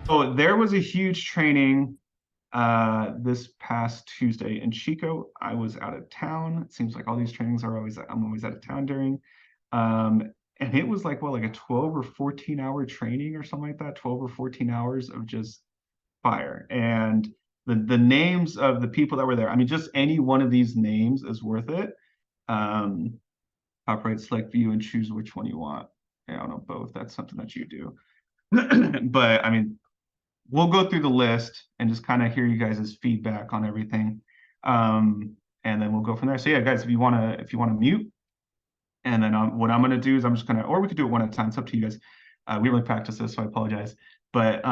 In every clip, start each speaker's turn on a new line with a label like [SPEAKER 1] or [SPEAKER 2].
[SPEAKER 1] So there was a huge training this past Tuesday in Chico. I was out of town. It seems like all these trainings are always I'm always out of town during. Um, and it was like a 12 or 14 hour training or something like that, 12 or 14 hours of just fire. And the names of the people that were there, I mean, just any one of these names is worth it. Um, Operate select view and choose which one you want. Yeah, I don't know both. That's something that you do. But I mean, we'll go through the list and just kind of hear you guys' feedback on everything. And then we'll go from there. So yeah, guys, if you wanna mute, and then what I'm gonna do is I'm just gonna, or we could do it one at a time. It's up to you guys. We really practice this, so I apologize. But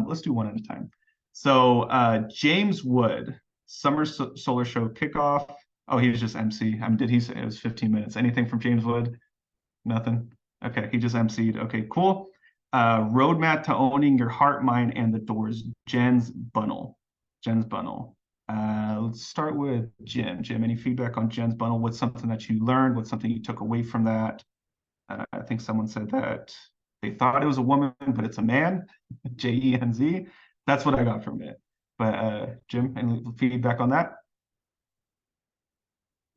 [SPEAKER 1] let's do one at a time. So James Wood, Solar Show kickoff. Oh, he was just MC. I mean, did he say it was 15 minutes? Anything from James Wood? Nothing. Okay, he just MC'd. Okay, cool. Roadmap to owning your heart, mind, and the doors. Jens Bunnell. Jens Bunnell. Let's start with Jim. Jim, any feedback on Jens Bunnell? What's something that you learned? What's something you took away from that? I think someone said that they thought it was a woman, but it's a man. Jenz. That's what I got from it. But Jim, any feedback on that?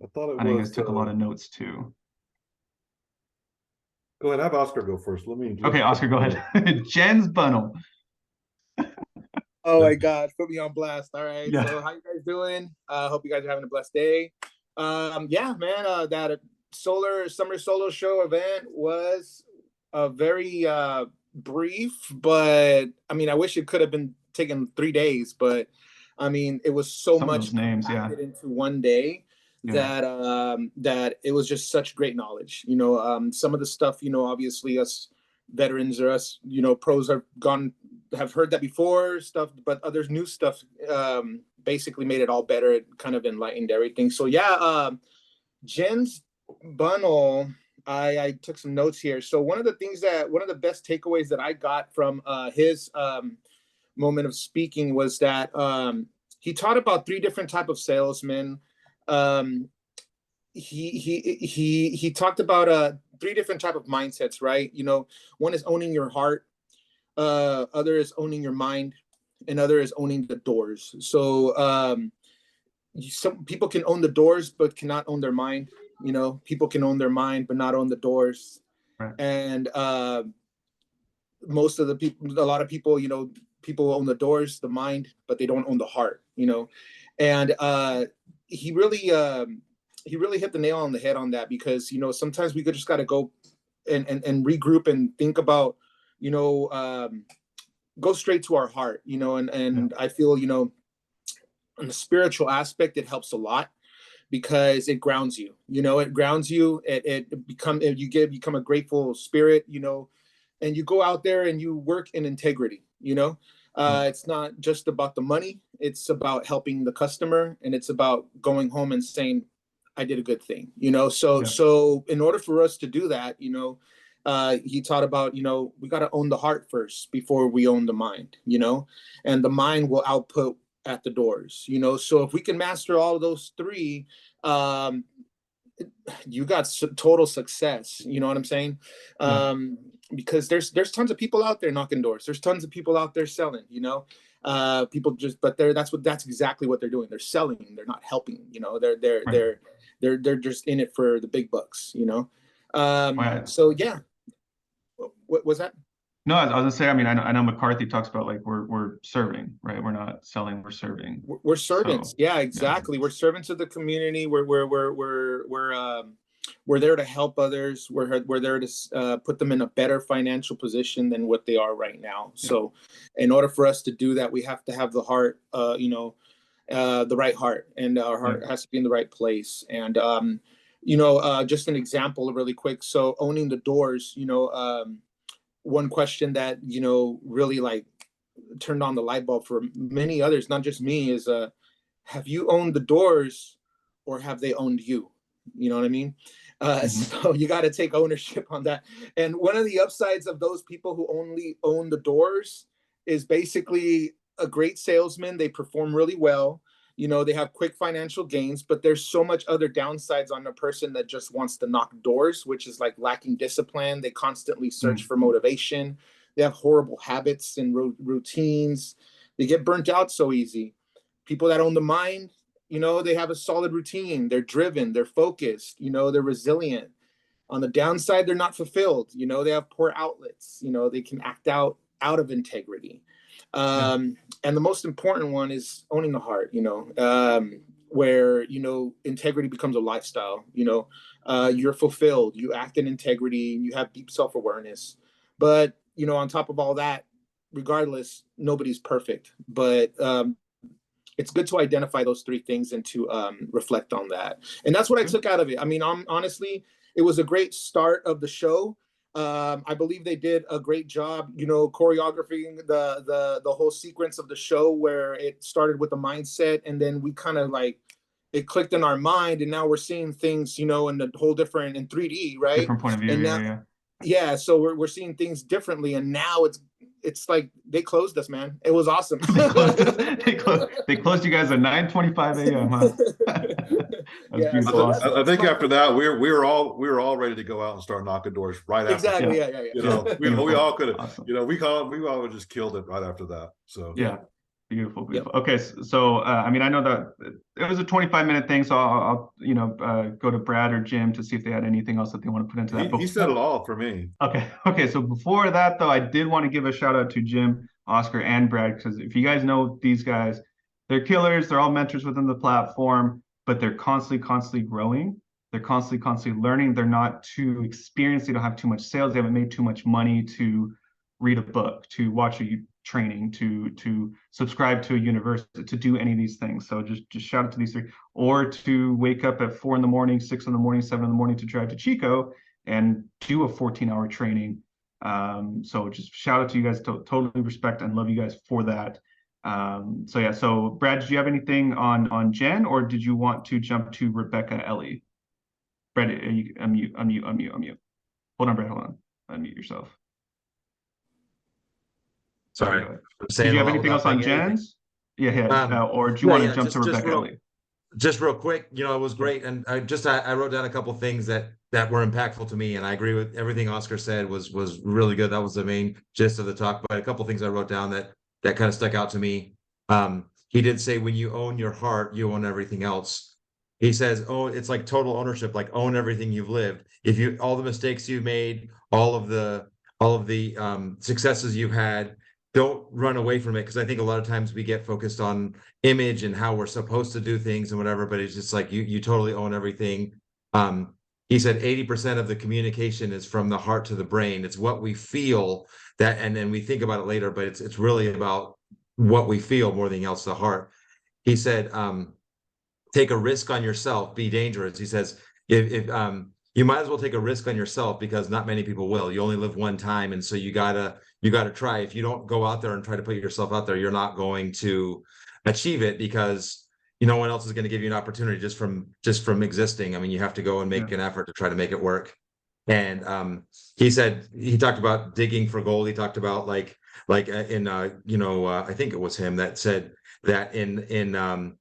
[SPEAKER 2] I thought it
[SPEAKER 1] I know you guys
[SPEAKER 2] was.
[SPEAKER 1] took a lot of notes too.
[SPEAKER 2] Go ahead, have Oscar go first. Let me.
[SPEAKER 1] Okay, Oscar, go ahead. Jens Bunnell.
[SPEAKER 3] Oh my God, put me on blast. All right.
[SPEAKER 1] Yeah.
[SPEAKER 3] So how you guys doing? Hope you guys are having a blessed day. Yeah, man, that summer solo show event was a very brief, but I mean, I wish it could have been taken 3 days, but I mean, it was so
[SPEAKER 1] Some of
[SPEAKER 3] much
[SPEAKER 1] those names, yeah.
[SPEAKER 3] compacted into one day that that it was just such great knowledge. Some of the stuff, obviously us veterans or us, pros have heard that before stuff, but others new stuff basically made it all better. It kind of enlightened everything. So yeah, Jens Bunnell, I took some notes here. So one of the best takeaways that I got from his moment of speaking was that he taught about three different type of salesmen. Um, he talked about three different type of mindsets, right? One is owning your heart, other is owning your mind, and other is owning the doors. So some people can own the doors but cannot own their mind. People can own their mind but not own the doors.
[SPEAKER 1] Right.
[SPEAKER 3] And most of the people, a lot of people, people own the doors, the mind, but they don't own the heart. And he really hit the nail on the head on that, because sometimes we just got to go and regroup and think about, go straight to our heart, and I feel, on the spiritual aspect, it helps a lot because it grounds you. It grounds you. You become a grateful spirit, and you go out there and you work in integrity. It's not just about the money. It's about helping the customer, and it's about going home and saying, I did a good thing. So in order for us to do that, he taught about, we got to own the heart first before we own the mind, and the mind will output at the doors. So if we can master all of those three, you got total success. You know what I'm saying? Because there's tons of people out there knocking doors. There's tons of people out there selling. People just, but that's exactly what they're doing. They're selling. They're not helping. They're just in it for the big bucks. So yeah. What was that?
[SPEAKER 1] No, I was gonna say, I mean, I know McCarthy talks about like we're serving, right? We're not selling, we're serving.
[SPEAKER 3] We're servants.
[SPEAKER 1] So,
[SPEAKER 3] yeah, exactly. We're servants of the community. We're there to help others. We're there to put them in a better financial position than what they are right now. So in order for us to do that, we have to have the heart, the right heart, and our heart has to be in the right place. And just an example really quick. So owning the doors, one question that really like turned on the light bulb for many others, not just me, is have you owned the doors or have they owned you? You know what I mean? So you got to take ownership on that. And one of the upsides of those people who only own the doors is basically a great salesman. They perform really well. They have quick financial gains, but there's so much other downsides on a person that just wants to knock doors, which is like lacking discipline. They constantly search for motivation. they have horrible habits and routines. They get burnt out so easy. People that own the mind, they have a solid routine. They're driven, they're focused, they're resilient. On the downside, they're not fulfilled. They have poor outlets. They can act out of integrity. And the most important one is owning the heart, where, integrity becomes a lifestyle. You're fulfilled, you act in integrity, and you have deep self-awareness. But, on top of all that, regardless, nobody's perfect. But it's good to identify those three things and to reflect on that. And that's what I took out of it. I mean, honestly, it was a great start of the show. I believe they did a great job, choreographing the whole sequence of the show, where it started with the mindset, and then we kind of like it clicked in our mind, and now we're seeing things, in a whole different in 3D, right?
[SPEAKER 1] Different point of view.
[SPEAKER 3] And now, yeah. So we're seeing things differently, and now it's like they closed us, man. It was awesome.
[SPEAKER 1] they closed you guys at 9:25 a.m. Huh?
[SPEAKER 3] Yeah,
[SPEAKER 1] beautiful.
[SPEAKER 2] So I think after that, we were all ready to go out and start knocking doors right after.
[SPEAKER 3] Exactly.
[SPEAKER 2] Yeah. We all could have.
[SPEAKER 1] Awesome.
[SPEAKER 2] We all just killed it right after that. So
[SPEAKER 1] yeah. Beautiful. Okay, so I mean, I know that it was a 25-minute thing, so I'll go to Brad or Jim to see if they had anything else that they want to put into that.
[SPEAKER 2] He said it all for me.
[SPEAKER 1] Okay. So before that, though, I did want to give a shout out to Jim, Oscar, and Brad, because if you guys know these guys, they're killers. They're all mentors within the platform, but they're constantly growing. They're constantly learning. They're not too experienced. They don't have too much sales. They haven't made too much money to read a book, to watch a training, to subscribe to a university, to do any of these things. So just shout out to these three, or to wake up at 4 a.m, 6 a.m, 7 a.m to drive to Chico and do a 14-hour training. So just shout out to you guys. Totally respect and love you guys for that. So Brad, did you have anything on Jen, or did you want to jump to Rebecca Ellie? Brad, you unmute. Hold on, Brad, hold on. Unmute yourself.
[SPEAKER 4] Sorry.
[SPEAKER 1] Did you have anything else on Jen's? Or do you want to jump to Rebecca Ellie?
[SPEAKER 4] Just real quick, it was great. And I wrote down a couple of things that were impactful to me. And I agree with everything Oscar said was really good. That was the main gist of the talk. But a couple of things I wrote down that kind of stuck out to me. He did say, when you own your heart, you own everything else. He says, it's like total ownership, like own everything you've lived. If all the mistakes you've made, all of the successes you've had, don't run away from it, because I think a lot of times we get focused on image and how we're supposed to do things and whatever, but it's just like you totally own everything. He said 80% of the communication is from the heart to the brain. It's what we feel, that, and then we think about it later, but it's really about what we feel more than anything else, the heart. He said, take a risk on yourself, be dangerous. He says, if you might as well take a risk on yourself, because not many people will. You only live one time, and so you gotta try. If you don't go out there and try to put yourself out there, you're not going to achieve it, because no one else is going to give you an opportunity just from existing. I mean, you have to go and make an effort to try to make it work. And he said, he talked about digging for gold. He talked about like in I think it was him that said that in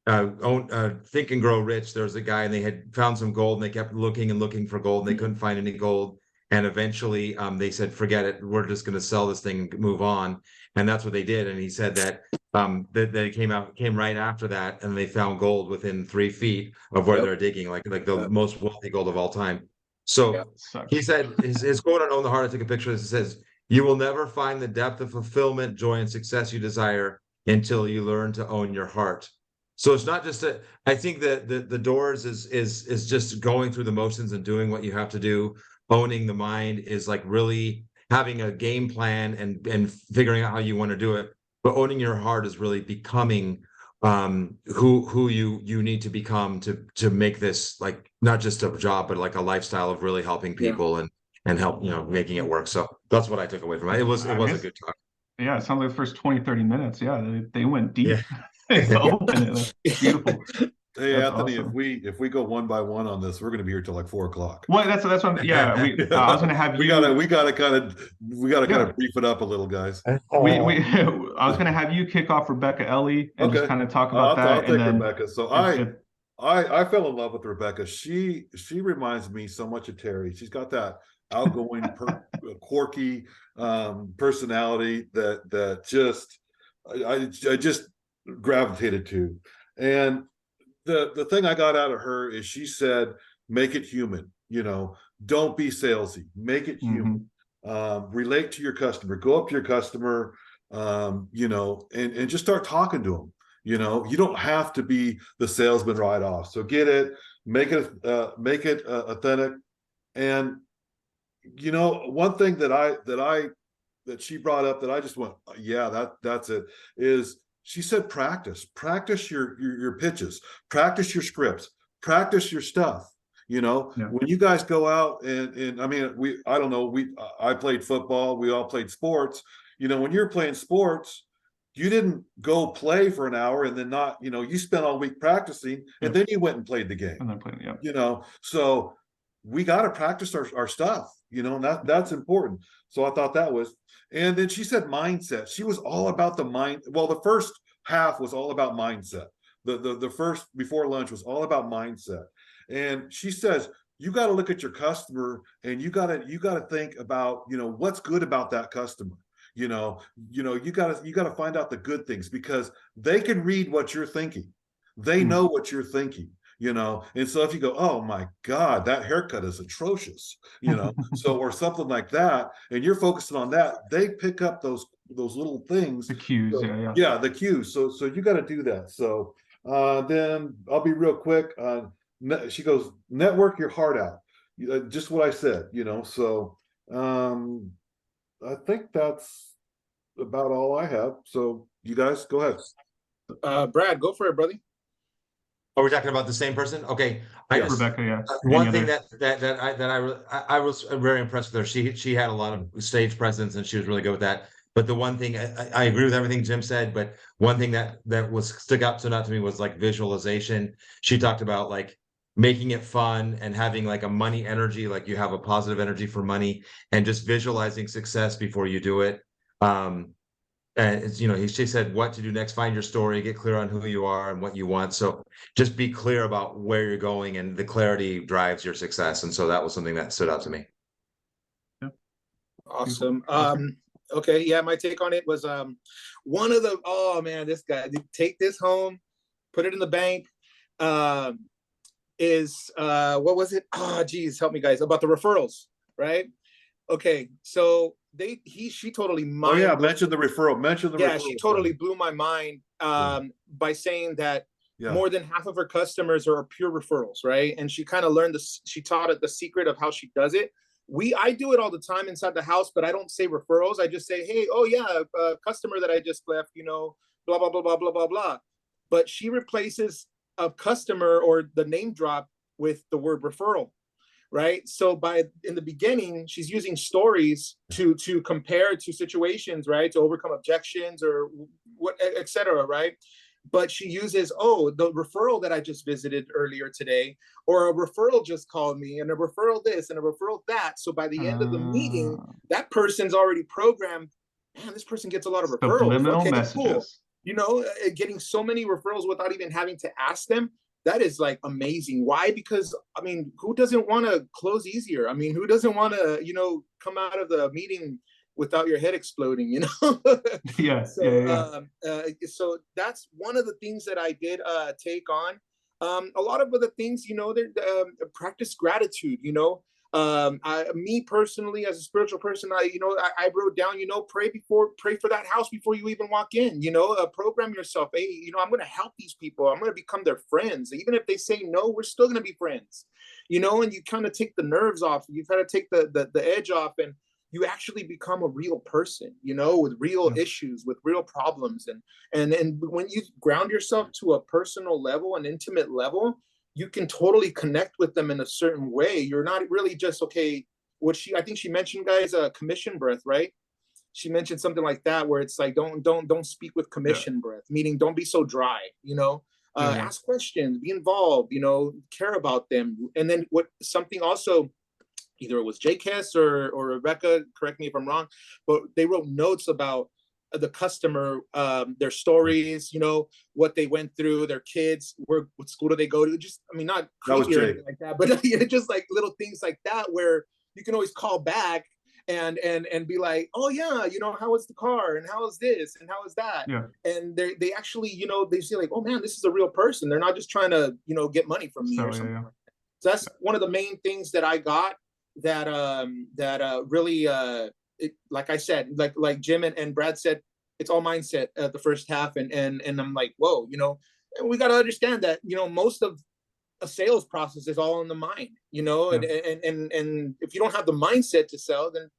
[SPEAKER 4] Think and Grow Rich, there was a guy and they had found some gold, and they kept looking for gold, and they couldn't find any gold. And eventually they said, forget it, we're just going to sell this thing and move on. And that's what they did. And he said that that it came right after that, and they found gold within 3 feet of where they're digging, like the most wealthy gold of all time. So he said, his quote on Own the Heart, I took a picture of this. It says, you will never find the depth of fulfillment, joy, and success you desire until you learn to own your heart. So it's not just I think that the doors is just going through the motions and doing what you have to do. Owning the mind is like really having a game plan and figuring out how you want to do it. But owning your heart is really becoming who you need to become to make this like not just a job, but like a lifestyle of really helping people and help, making it work. So that's what I took away from it. It was a good talk.
[SPEAKER 1] Yeah, it sounds like the first 20-30 minutes. Yeah, they went deep.
[SPEAKER 4] Yeah.
[SPEAKER 1] To open it. That's beautiful.
[SPEAKER 2] Hey,
[SPEAKER 1] That's
[SPEAKER 2] Anthony,
[SPEAKER 1] awesome.
[SPEAKER 2] if we go one by one on this, we're going to be here till like 4 o'clock.
[SPEAKER 1] Well, that's what. I was going to have
[SPEAKER 2] we gotta kind of brief it up a little, guys.
[SPEAKER 1] I was going to have you kick off Rebecca Ellie and just kind of talk about that.
[SPEAKER 2] I'll take Rebecca. So I fell in love with Rebecca. She reminds me so much of Terry. She's got that outgoing quirky personality that just I just gravitated to. And the thing I got out of her is she said, make it human, don't be salesy, make it human. Relate to your customer, go up to your customer, and just start talking to them. You don't have to be the salesman right off. So get it, make it authentic. And one thing that she brought up that I just went, yeah, that's it, is she said practice your pitches, practice your scripts, practice your stuff. When you guys go out and I mean, I played football, we all played sports. When you're playing sports, you didn't go play for an hour and then not, you spent all week practicing and then you went and played the game.
[SPEAKER 1] And then played, yeah.
[SPEAKER 2] So we got to practice our stuff, and that's important. So I thought that was, and then she said mindset. She was all about the mind. Well, the first half was all about mindset. The first before lunch was all about mindset. And she says, you got to look at your customer and you got to think about, what's good about that customer. You got to find out the good things because they can read what you're thinking. They know what you're thinking, and so if you go, oh my God, that haircut is atrocious, so, or something like that, and you're focusing on that, they pick up those little things,
[SPEAKER 1] the cues.
[SPEAKER 2] So, yeah, the cues. So you got to do that. So then I'll be real quick. She goes, network your heart out. Just what I said, so I think that's about all I have. So you guys go ahead.
[SPEAKER 3] Brad, go for it, brother.
[SPEAKER 4] Are we talking about the same person? Okay.
[SPEAKER 1] Yes. Rebecca, yeah.
[SPEAKER 4] One thing that I was very impressed with her. She had a lot of stage presence and she was really good with that. But the one thing I agree with everything Jim said, but one thing that stood out to me was like visualization. She talked about like making it fun and having like a money energy, like you have a positive energy for money and just visualizing success before you do it. And it's, she said what to do next, find your story, get clear on who you are and what you want. So just be clear about where you're going and the clarity drives your success. And so that was something that stood out to me.
[SPEAKER 1] Yeah.
[SPEAKER 3] Awesome. Okay. Yeah. My take on it was, one of the, oh man, this guy, take this home, put it in the bank, is, what was it? Oh, geez, help me guys, about the referrals, right? Okay. So she totally
[SPEAKER 2] mention the referral.
[SPEAKER 3] Yeah, she totally blew my mind by saying that more than half of her customers are pure referrals, right? And she kind of learned she taught it the secret of how she does it. I do it all the time inside the house, but I don't say referrals. I just say, hey, oh yeah, a customer that I just left, blah, blah, blah, blah, blah, blah, blah. But she replaces a customer or the name drop with the word referral. Right. So in the beginning, she's using stories to compare to situations, right, to overcome objections or what, etc. Right. But she uses, the referral that I just visited earlier today, or a referral just called me, and a referral this and a referral that. So by the end of the meeting, that person's already programmed. Man, this person gets a lot of referrals.
[SPEAKER 1] Subliminal messages.
[SPEAKER 3] Cool. Getting so many referrals without even having to ask them. That is like amazing. Why? Because I mean, who doesn't want to close easier? I mean, who doesn't want to, come out of the meeting without your head exploding,
[SPEAKER 1] Yeah.
[SPEAKER 3] So that's one of the things that I did take on. A lot of other things, practice gratitude, me personally, as a spiritual person, I wrote down, pray for that house before you even walk in, program yourself. Hey, I'm going to help these people. I'm going to become their friends. Even if they say no, we're still going to be friends, and you kind of take the nerves off. You kind of take the edge off, and you actually become a real person, with real issues, with real problems. And when you ground yourself to a personal level, an intimate level, you can totally connect with them in a certain way. You're not really just, okay, I think she mentioned, guys, commission breath, right? She mentioned something like that, where it's like, don't speak with commission breath, meaning don't be so dry, ask questions, be involved, care about them. And then something also, either it was JKS or Rebecca, correct me if I'm wrong, but they wrote notes about the customer, their stories, what they went through, their kids, what school do they go to? Just, I mean, not creepy or anything like that, but just like little things like that, where you can always call back and be like, oh yeah, how is the car and how is this and how is that?
[SPEAKER 1] Yeah.
[SPEAKER 3] And they actually, they say like, oh man, this is a real person. They're not just trying to, get money from me
[SPEAKER 1] So,
[SPEAKER 3] or something. So that's one of the main things that I got that really like I said, like Jim and Brad said, it's all mindset at the first half, and I'm like, whoa, and we got to understand that most of a sales process is all in the mind, and if you don't have the mindset to sell, then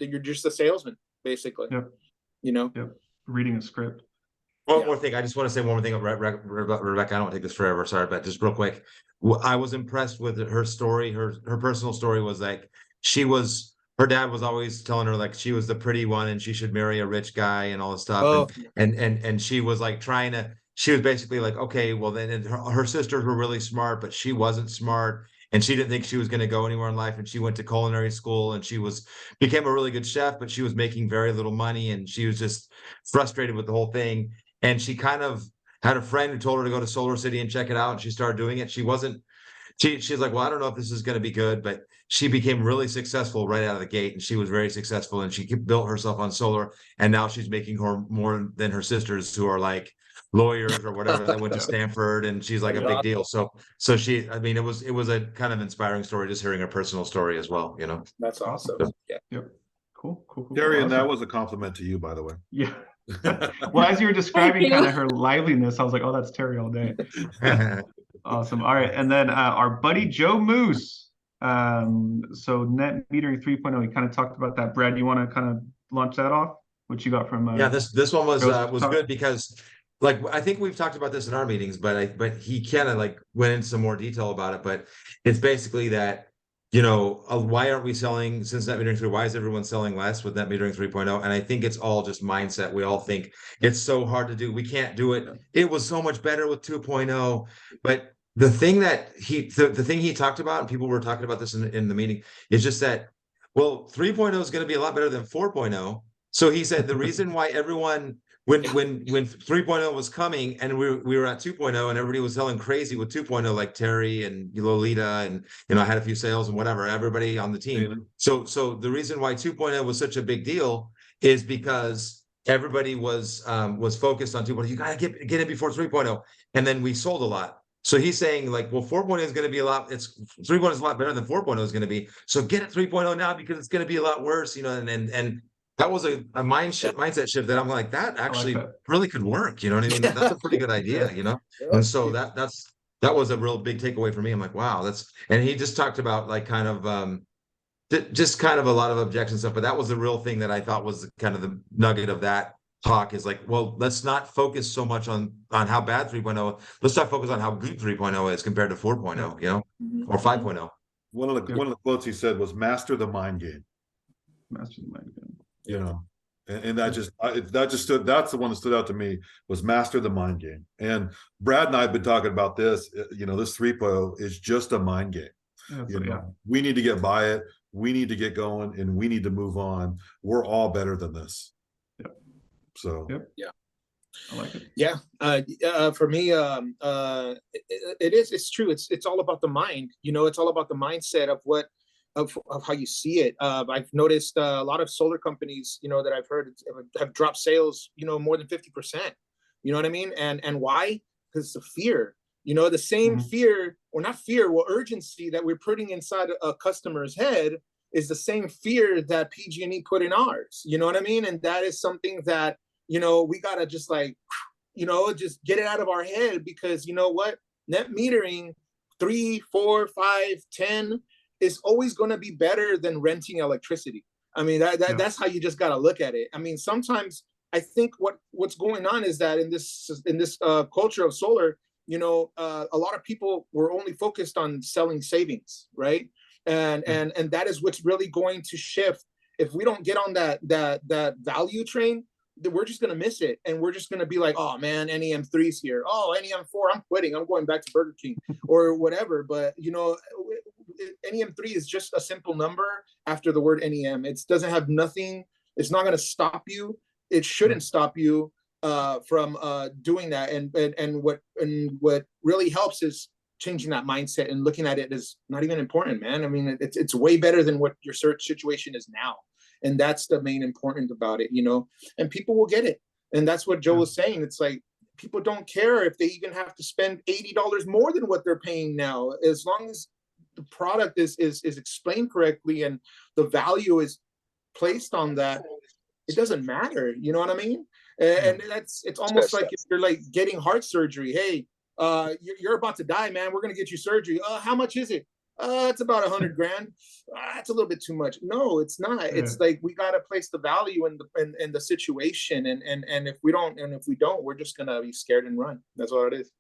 [SPEAKER 3] you're just a salesman, basically.
[SPEAKER 1] Yep. Yep. Reading a script.
[SPEAKER 4] One more thing. I just want to say one more thing about Rebecca. I don't want to take this forever. Sorry, but just real quick. I was impressed with her story. Her personal story was like, her dad was always telling her like she was the pretty one and she should marry a rich guy and all this stuff.
[SPEAKER 3] Oh.
[SPEAKER 4] And she was like she was basically like, okay, well then her sisters were really smart, but she wasn't smart. And she didn't think she was going to go anywhere in life. And she went to culinary school and became a really good chef, but she was making very little money. And she was just frustrated with the whole thing. And she kind of had a friend who told her to go to Solar City and check it out. And she started doing it. She's like, well, I don't know if this is going to be good, but she became really successful right out of the gate. And she was very successful and she built herself on solar. And now she's making more than her sisters, who are like lawyers or whatever that went to Stanford. And she's like a big deal. So it was a kind of inspiring story, just hearing her personal story as well,
[SPEAKER 3] That's awesome. Yeah.
[SPEAKER 1] Yep. Cool.
[SPEAKER 2] Terry,
[SPEAKER 1] awesome.
[SPEAKER 2] And that was a compliment to you, by the way.
[SPEAKER 1] Yeah. Well, as you were describing kind of her liveliness, I was like, oh, that's Terry all day. Awesome. All right. And then our buddy Joe Moose. So net metering 3.0, he kind of talked about that. Brad, you want to kind of launch that off? What you got from
[SPEAKER 4] this one was good because like I think we've talked about this in our meetings, but he kind of like went into some more detail about it. But it's basically that, why aren't we selling, since net metering 3, why is everyone selling less with net metering 3.0? And I think it's all just mindset. We all think it's so hard to do. We can't do it. It was so much better with 2.0. But the thing that the thing he talked about, and people were talking about this in the meeting, is just that, well, 3.0 is going to be a lot better than 4.0. So he said the reason why everyone, when 3.0 was coming and we were at 2.0 and everybody was selling crazy with 2.0, like Terry and Lolita and I had a few sales and whatever, everybody on the team. So the reason why 2.0 was such a big deal is because everybody was focused on 2.0. You got to get in before 3.0, and then we sold a lot. So he's saying like, well, 4.0 is going to be 3.0 is a lot better than 4.0 is going to be. So get at 3.0 now because it's going to be a lot worse, and that was a mindset shift that I'm like, that actually really could work. You know what I mean? That's a pretty good idea, And so that was a real big takeaway for me. I'm like, wow, and he just talked about like kind of just kind of a lot of objections stuff, but that was the real thing that I thought was kind of the nugget of that talk, is like, well, let's not focus so much on how bad 3.0. Let's start focus on how good 3.0 is compared to 4.0, or 5.0.
[SPEAKER 2] One of the quotes he said was, master the mind game.
[SPEAKER 1] Master the mind game.
[SPEAKER 2] And that's the one that stood out to me, was master the mind game. And Brad and I have been talking about this, this 3.0 is just a mind game. We need to get by it. We need to get going and we need to move on. We're all better than this.
[SPEAKER 1] Yep.
[SPEAKER 2] So,
[SPEAKER 3] yeah.
[SPEAKER 1] I like it.
[SPEAKER 3] Yeah. For me, it's true. It's all about the mind, it's all about the mindset of how you see it. I've noticed a lot of solar companies, that I've heard have dropped sales, more than 50%. You know what I mean? And why? Because the fear, the same fear, or not fear, urgency that we're putting inside a customer's head is the same fear that PG&E put in ours. You know what I mean? And that is something that, we gotta just like, just get it out of our head, because you know what? Net metering 3, 4, 5, 10 is always going to be better than renting electricity. I mean, that's how you just got to look at it. I mean, sometimes I think what's going on is that in this culture of solar, a lot of people were only focused on selling savings, right? And that is what's really going to shift. If we don't get on that value train, we're just going to miss it. And we're just going to be like, oh man, NEM3's here. Oh, NEM4, I'm quitting. I'm going back to Burger King or whatever. But, NEM3 is just a simple number after the word NEM. It doesn't have nothing. It's not going to stop you. It shouldn't stop you from doing that. And what really helps is changing that mindset and looking at it as not even important, man. I mean, it's way better than what your search situation is now. And that's the main important about it, you know, and people will get it. And that's what Joe was saying. It's like, people don't care if they even have to spend $80 more than what they're paying now, as long as the product is explained correctly and the value is placed on that. It doesn't matter, you know what I mean? And it's almost like if you're like getting heart surgery. Hey, you're about to die, man. We're gonna get you surgery. How much is it? It's about $100 grand. That's a little bit too much. No, it's not. It's like we gotta place the value in the situation, and if we don't, we're just gonna be scared and run. That's all it is.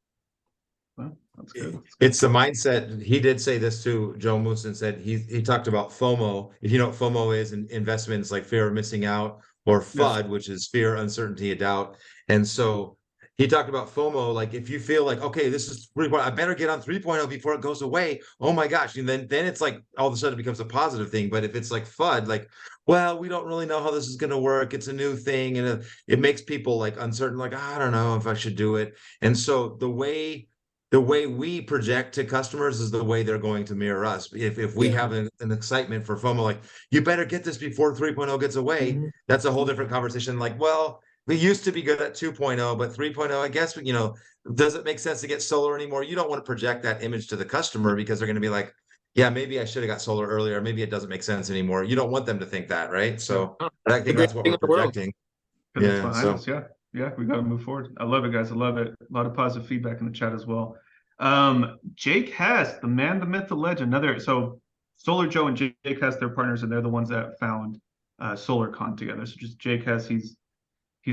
[SPEAKER 1] Well, that's good.
[SPEAKER 4] It's the mindset. He did say this too. Joe Wooten said he talked about FOMO. If you know what FOMO is, in investments, like fear of missing out, or FUD, which is fear, uncertainty, and doubt. And so he talked about FOMO, like if you feel like, okay, this is 3.0, I better get on 3.0 before it goes away. Oh my gosh. And then it's like all of a sudden it becomes a positive thing. But if it's like FUD, like, well, we don't really know how this is going to work. It's a new thing. And it makes people like uncertain, like, I don't know if I should do it. And so the way we project to customers is the way they're going to mirror us. If we have an excitement for FOMO, like, you better get this before 3.0 gets away, that's a whole different conversation. Like, well, we used to be good at 2.0, but 3.0, I guess, you know, does it make sense to get solar anymore? You don't want to project that image to the customer, because they're going to be like, yeah, maybe I should have got solar earlier. Maybe it doesn't make sense anymore. You don't want them to think that, right? So I think that's what we're projecting.
[SPEAKER 1] Yeah, so yeah, we got to move forward. I love it, guys. I love it. A lot of positive feedback in the chat as well. Jake Hess, the man, the myth, the legend. So Solar Joe and Jake Hess, they're partners, and they're the ones that found SolarCon together. So just Jake Hess, he's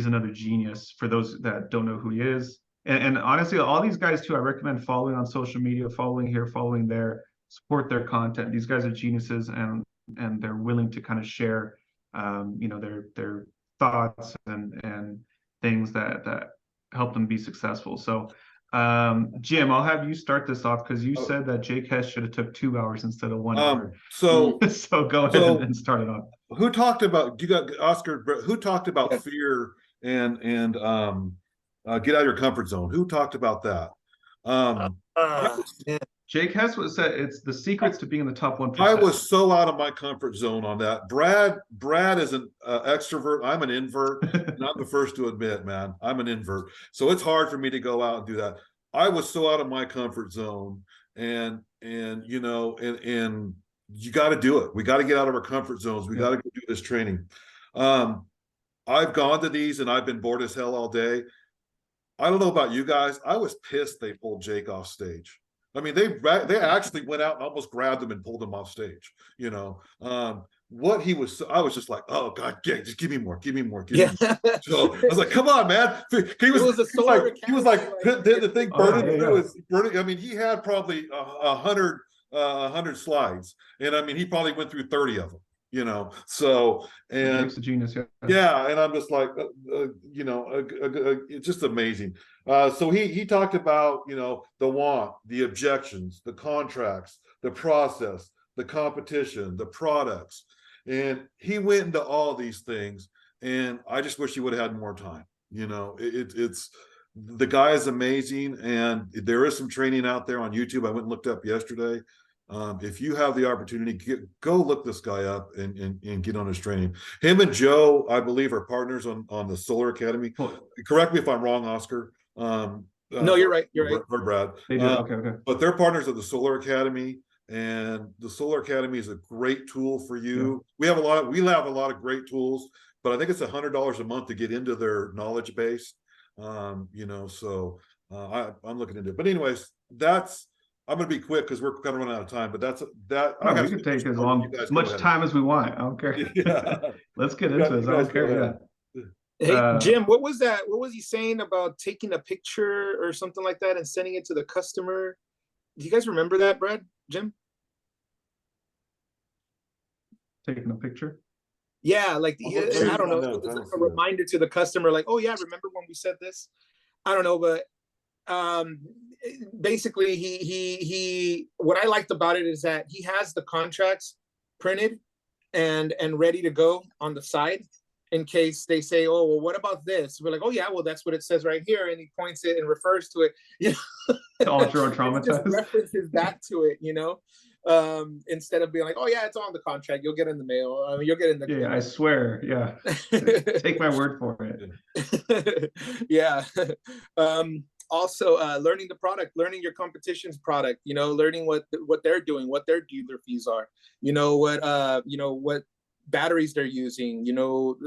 [SPEAKER 1] another genius for those that don't know who he is. And honestly, all these guys too, I recommend following on social media, following here, following there, support their content. These guys are geniuses, and they're willing to kind of share, you know, their thoughts and things that help them be successful. So Jim, I'll have you start this off, because you said that Jake Hess should have took 2 hours instead of 1 hour.
[SPEAKER 2] So
[SPEAKER 1] go ahead and start it off.
[SPEAKER 2] Who talked about, you got Oscar, who talked about fear and get out of your comfort zone? Who talked about that?
[SPEAKER 1] Jake Hess said it's the secrets to being in the top 1%.
[SPEAKER 2] I was so out of my comfort zone on that. Brad is an extrovert. I'm an invert. And I'm the first to admit, man, I'm an invert. So it's hard for me to go out and do that. I was so out of my comfort zone, and you know, and you got to do it. We got to get out of our comfort zones. We got to do this training. I've gone to these and I've been bored as hell all day. I don't know about you guys. I was pissed they pulled Jake off stage. I mean, they actually went out and almost grabbed him and pulled him off stage. You know, I was just like, oh God, just give me more, give me more, give me more. So I was like, come on, man. He was like the thing burning. It was burning. I mean, he had probably 100 slides, and I mean, he probably went through 30 of them. You know, so, and
[SPEAKER 1] it's a genius,
[SPEAKER 2] yeah, and I'm just like, you know, it's just amazing. So he talked about, you know, the want, the objections, the contracts, the process, the competition, the products, and he went into all these things. And I just wish he would have had more time. You know, it's the guy is amazing, and there is some training out there on YouTube. I went and looked up yesterday. If you have the opportunity, go look this guy up and get on his training. Him and Joe, I believe, are partners on the Solar Academy. Correct me if I'm wrong, Oscar.
[SPEAKER 3] No, you're right. You're right.
[SPEAKER 2] Or Brad.
[SPEAKER 1] They do. Okay.
[SPEAKER 2] But they're partners of the Solar Academy, and the Solar Academy is a great tool for you. Yeah. We have a lot of great tools, but I think it's $100 a month to get into their knowledge base. You know, so I'm looking into it. But anyways, I'm going to be quick because we're kind of running out of time, but
[SPEAKER 1] we can take as much time as we want. I don't care. Yeah. Let's get into this. I don't care. Yeah.
[SPEAKER 3] Hey, Jim, what was that? What was he saying about taking a picture or something like that and sending it to the customer? Do you guys remember that, Brad, Jim?
[SPEAKER 1] Taking a picture?
[SPEAKER 3] Yeah, like I don't know. It's like a reminder to the customer, like, oh yeah, remember when we said this? I don't know, but basically he what I liked about it is that he has the contracts printed and ready to go on the side in case they say, oh well, what about this? We're like, oh yeah, well that's what it says right here, and he points it and refers to it, you know.
[SPEAKER 1] Ultra traumatized.
[SPEAKER 3] Just references back to it, you know. instead of being like, oh yeah, it's on the contract, you'll get in the mail. I mean, you'll get in the
[SPEAKER 1] Yeah, I swear. Yeah. Take my word for it.
[SPEAKER 3] Yeah. Also, learning the product, learning your competition's product, learning what they're doing, what their dealer fees are, what batteries they're using,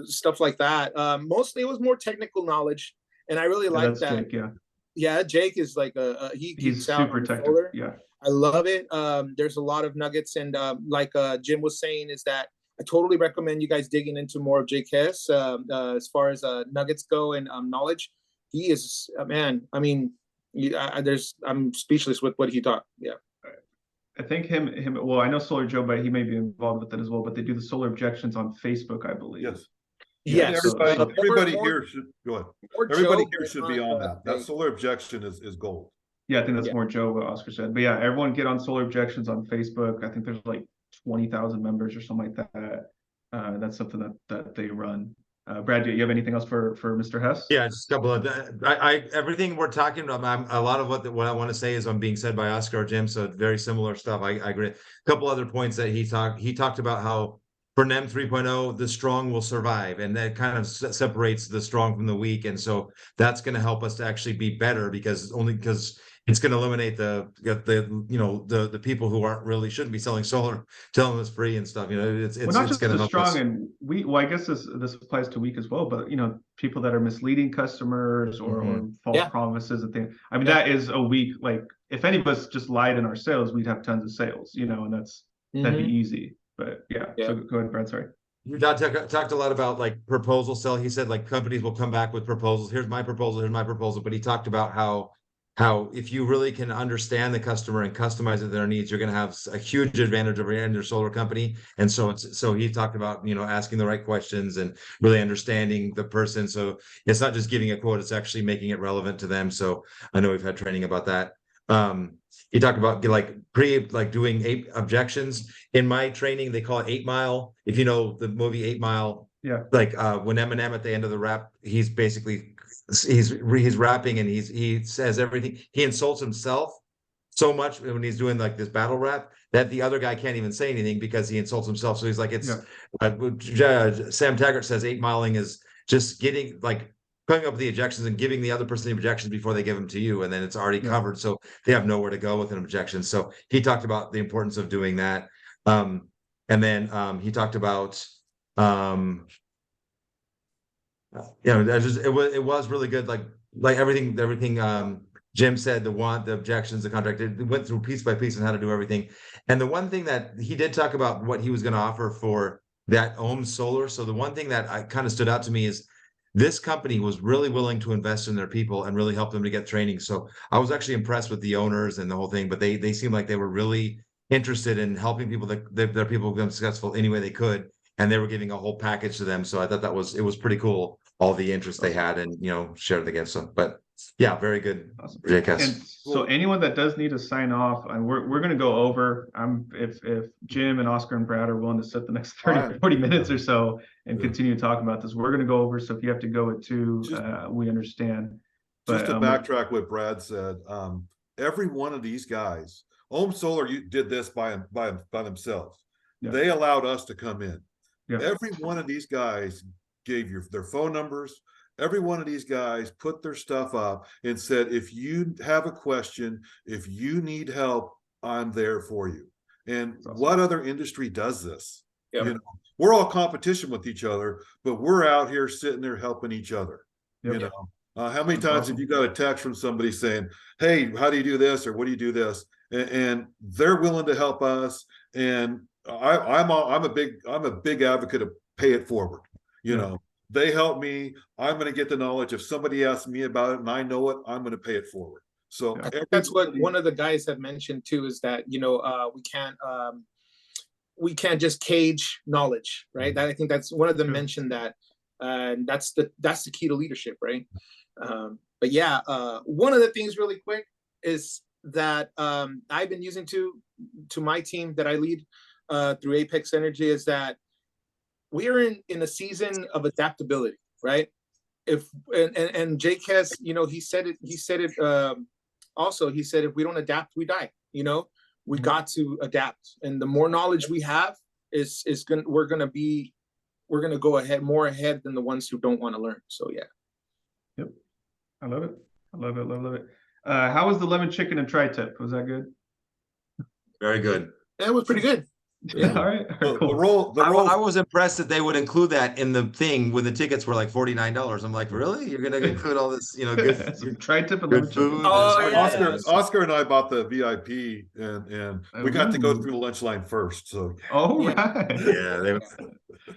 [SPEAKER 3] stuff like that. Mostly it was more technical knowledge, and I really like that.
[SPEAKER 1] Jake, yeah.
[SPEAKER 3] Yeah, Jake is like he
[SPEAKER 1] He's
[SPEAKER 3] geeks out
[SPEAKER 1] super
[SPEAKER 3] on
[SPEAKER 1] technical.
[SPEAKER 3] solar.
[SPEAKER 1] Yeah.
[SPEAKER 3] I love it. There's a lot of nuggets, and like Jim was saying, is that I totally recommend you guys digging into more of Jake Hess as far as nuggets go and knowledge. He is a man. I mean, I'm speechless with what he taught. Yeah.
[SPEAKER 1] I think him. Well, I know Solar Joe, but he may be involved with it as well. But they do the solar objections on Facebook, I believe.
[SPEAKER 2] Yes.
[SPEAKER 3] Yeah.
[SPEAKER 1] Yes.
[SPEAKER 2] Everybody here should go ahead. Everybody
[SPEAKER 3] Joe,
[SPEAKER 2] here should be on that. That solar objection is gold.
[SPEAKER 1] Yeah, I think that's more Joe, what Oscar said. But yeah, everyone get on solar objections on Facebook. I think there's like 20,000 members or something like that. That's something that they run. Brad, do you have anything else for Mr. Hess?
[SPEAKER 4] Yeah, just a couple of everything we're talking about. A lot of what I want to say is being said by Oscar or Jim. So very similar stuff. I agree. A couple other points that he talked about how for NEM 3.0, the strong will survive, and that kind of separates the strong from the weak. And so that's going to help us to actually be better because it's going to eliminate the people who shouldn't be selling solar, telling them it's free and stuff. It's
[SPEAKER 1] not just
[SPEAKER 4] going to
[SPEAKER 1] the
[SPEAKER 4] help
[SPEAKER 1] strong
[SPEAKER 4] us.
[SPEAKER 1] and weak. Well, I guess this applies to weak as well. But people that are misleading customers or false promises and things. I mean, that is a weak. Like if any of us just lied in our sales, we'd have tons of sales. And that'd be easy. But yeah. So go ahead, Brad. Sorry.
[SPEAKER 4] You talked a lot about like proposal sell. He said like companies will come back with proposals. Here's my proposal. Here's my proposal. But he talked about how if you really can understand the customer and customize it to their needs, you're going to have a huge advantage over your solar company. And so he talked about, asking the right questions and really understanding the person. So it's not just giving a quote, it's actually making it relevant to them. So I know we've had training about that. He talked about doing 8 objections. In my training, they call it 8 Mile. If you know the movie 8 Mile,
[SPEAKER 1] yeah,
[SPEAKER 4] like when Eminem at the end of the rap, he's rapping and he says everything. He insults himself so much when he's doing like this battle rap that the other guy can't even say anything because he insults himself. So he's like, Sam Taggart says 8 miling is just coming up with the objections and giving the other person the objections before they give them to you, and then it's already covered, so they have nowhere to go with an objection. So he talked about the importance of doing that, and then he talked about it was really good, like everything Jim said, the objections, the contract, it went through piece by piece on how to do everything. And the one thing that he did talk about what he was going to offer for that ohm solar. So the one thing that kind of stood out to me is this company was really willing to invest in their people and really help them to get training. So I was actually impressed with the owners and the whole thing, but they seemed like they were really interested in helping people their people become successful any way they could. And they were giving a whole package to them. So I thought it was pretty cool, all the interest they had and, shared it against them. But yeah, very good.
[SPEAKER 1] Awesome.
[SPEAKER 4] JKS.
[SPEAKER 1] And so anyone that does need to sign off, and we're going to go over, if Jim and Oscar and Brad are willing to sit the next 30, 40 minutes or so and continue talking about this, we're going to go over. So if you have to go at 2, we understand.
[SPEAKER 2] But, just to backtrack what Brad said, every one of these guys, Ohm Solar did this by themselves. Yeah. They allowed us to come in. Yeah. Every one of these guys gave their phone numbers. Every one of these guys put their stuff up and said, if you have a question, if you need help, I'm there for you. And what other industry does this? Yep. We're all competition with each other, but we're out here sitting there helping each other. Yep. How many times have you got a text from somebody saying, hey, how do you do this? Or what do you do this? And they're willing to help us. And I'm a big advocate of pay it forward. They help me. I'm going to get the knowledge. If somebody asks me about it and I know it, I'm going to pay it forward. So
[SPEAKER 3] that's what one of the guys had mentioned too, is that, we can't just cage knowledge, right? That I think that's one of them mentioned that, and that's the key to leadership, right? But yeah, one of the things really quick is that I've been using to my team that I lead through Apex Energy is that we are in a season of adaptability, right? And Jake has, he said it also, he said, if we don't adapt, we die, we got to adapt, and the more knowledge we have we're gonna go more ahead than the ones who don't want to learn. So yeah.
[SPEAKER 1] Yep. I love it. I love it. Love it. How was the lemon chicken and tri-tip? Was that good?
[SPEAKER 4] Very good.
[SPEAKER 3] That was pretty good.
[SPEAKER 1] Yeah. All right.
[SPEAKER 2] The
[SPEAKER 4] I
[SPEAKER 2] roll.
[SPEAKER 4] was impressed that they would include that in the thing when the tickets were like $49. I'm like, really? You're gonna include all this, good,
[SPEAKER 1] Some tri-tip and
[SPEAKER 4] good
[SPEAKER 1] lemon chicken.
[SPEAKER 4] food?
[SPEAKER 3] Oh, yeah.
[SPEAKER 2] Oscar and I bought the VIP, and we got to go through the lunch line first. So
[SPEAKER 1] Oh,
[SPEAKER 3] Yeah.
[SPEAKER 1] right.
[SPEAKER 4] Yeah,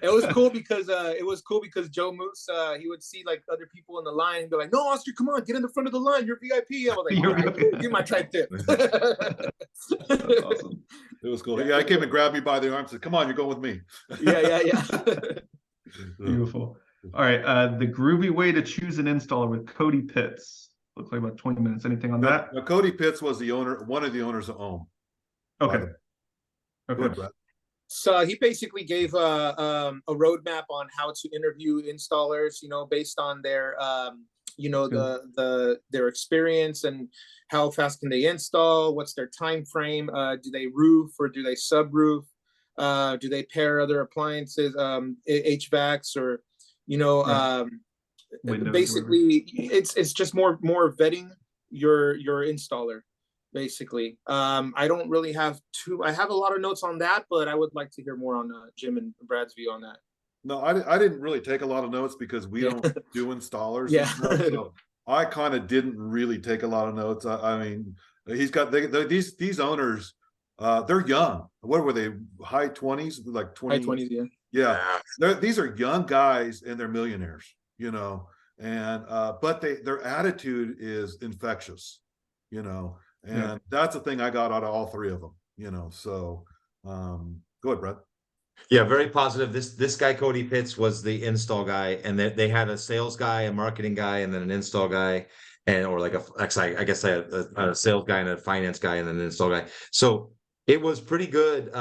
[SPEAKER 3] It was cool because Joe Moose he would see like other people in the line and be like, "No, Oscar, come on, get in the front of the line. You're VIP." I was like,
[SPEAKER 1] You're
[SPEAKER 3] "All right,
[SPEAKER 1] VIP.
[SPEAKER 3] give my tri-tip."
[SPEAKER 1] That's awesome.
[SPEAKER 2] it was cool. Yeah, I came and grabbed me by the arm and said, "Come on, you're going with me."
[SPEAKER 3] Yeah.
[SPEAKER 1] Beautiful. All right. The groovy way to choose an installer with Cody Pitts. Looks like about 20 minutes. Anything on that?
[SPEAKER 2] Now, Cody Pitts was one of the owners of Ohm.
[SPEAKER 1] Okay.
[SPEAKER 2] Go ahead, Brad.
[SPEAKER 3] So he basically gave a roadmap on how to interview installers, based on their their experience and how fast can they install, what's their time frame, do they roof or do they sub-roof, do they pair other appliances, HVACs, or
[SPEAKER 1] Windows,
[SPEAKER 3] basically it's just more vetting your installer. Basically, I don't really have I have a lot of notes on that, but I would like to hear more on Jim and Brad's view on that.
[SPEAKER 2] No, I didn't really take a lot of notes because we don't do installers.
[SPEAKER 3] Yeah.
[SPEAKER 2] So I kind of didn't really take a lot of notes. I mean, he's got these owners. They're young. What were they? High 20s, like 20.
[SPEAKER 3] High 20s, yeah.
[SPEAKER 2] Yeah, these are young guys and they're millionaires. And but their attitude is infectious. And that's the thing I got out of all three of them, so go ahead, Brett.
[SPEAKER 4] Yeah, very positive. This guy, Cody Pitts, was the install guy, and they had a sales guy, a marketing guy, and then an install guy, or like I guess a sales guy and a finance guy and then an install guy. So it was pretty good.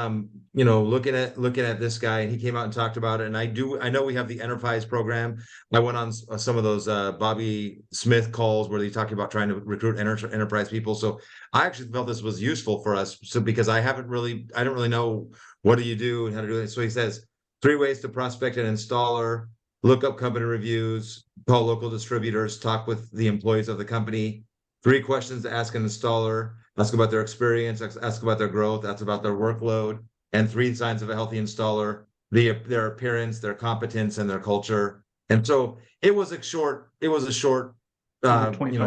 [SPEAKER 4] Looking at this guy, and he came out and talked about it. And I know we have the enterprise program. I went on some of those Bobby Smith calls where they talked about trying to recruit enterprise people. So I actually felt this was useful for us. So because I don't really know what do you do and how to do it. So he says 3 ways to prospect an installer: look up company reviews, call local distributors, talk with the employees of the company. 3 questions to ask an installer: ask about their experience, ask about their growth, ask about their workload, and 3 signs of a healthy installer: their appearance, their competence, and their culture. And so it was a short
[SPEAKER 1] 25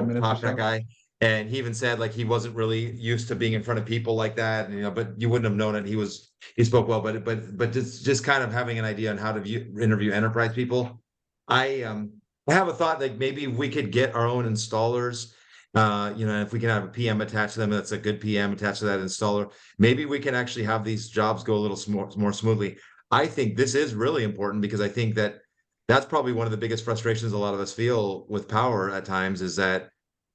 [SPEAKER 1] minutes
[SPEAKER 4] talk
[SPEAKER 1] or so.
[SPEAKER 4] that guy. And he even said like he wasn't really used to being in front of people like that, but you wouldn't have known it. He spoke well, but just kind of having an idea on how to interview enterprise people. I have a thought like maybe we could get our own installers. If we can have a PM attached to them, that's a good PM attached to that installer. Maybe we can actually have these jobs go a little more smoothly. I think this is really important because I think that's probably one of the biggest frustrations a lot of us feel with Powur at times is that,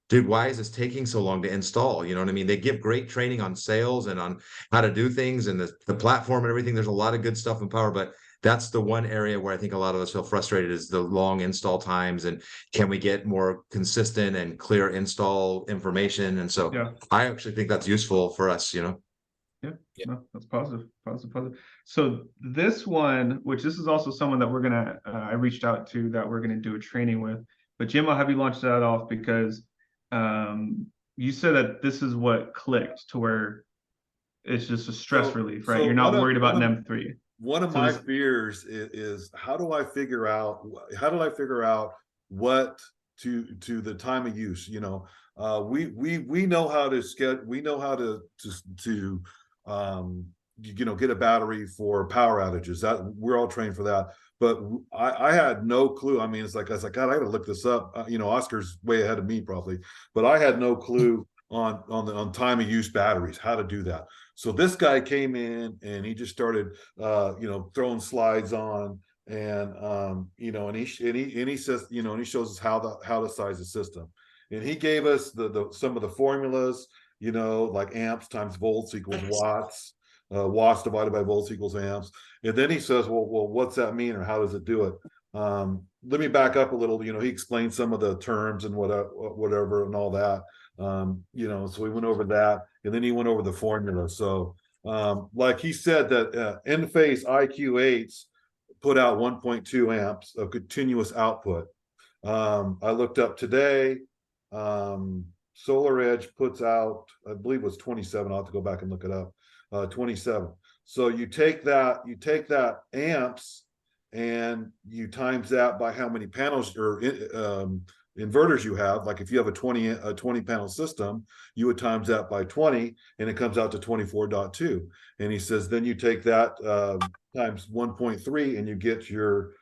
[SPEAKER 4] dude, why is this taking so long to install? You know what I mean? They give great training on sales and on how to do things and the platform and everything. There's a lot of good stuff in Powur, but that's the one area where I think a lot of us feel frustrated is the long install times. And can we get more consistent and clear install information? And so I actually think that's useful for us,
[SPEAKER 1] Yeah, no, that's positive. So this one, which this is also someone that I reached out to that we're gonna do a training with. But Jim, I'll have you launch that off because you said that this is what clicked to where it's just a stress relief, right? You're not worried about an M3.
[SPEAKER 2] One of my fears is how do I figure out what to the time of use? We know how to get a battery for power outages. That we're all trained for that. But I had no clue. I mean, I was like, God, I got to look this up. Oscar's way ahead of me probably, but I had no clue on time of use batteries, how to do that. So this guy came in and he just started, throwing slides on, and and he says, and he shows us how to size the system, and he gave us some of the formulas, like amps times volts equals watts. Watts divided by volts equals amps. And then he says, well, what's that mean, or how does it do it? Let me back up a little. He explained some of the terms and whatever and all that. So we went over that. and then he went over the formula. So like he said that Enphase IQ8s put out 1.2 amps of continuous output. I looked up today, Solar Edge puts out, I believe it was 27. I'll have to go back and look it up. 27. So you take that amps and you times that by how many panels or inverters you have. Like if you have a 20 panel system, you would times that by 20 and it comes out to 24.2. And he says then you take that times 1.3 and you get your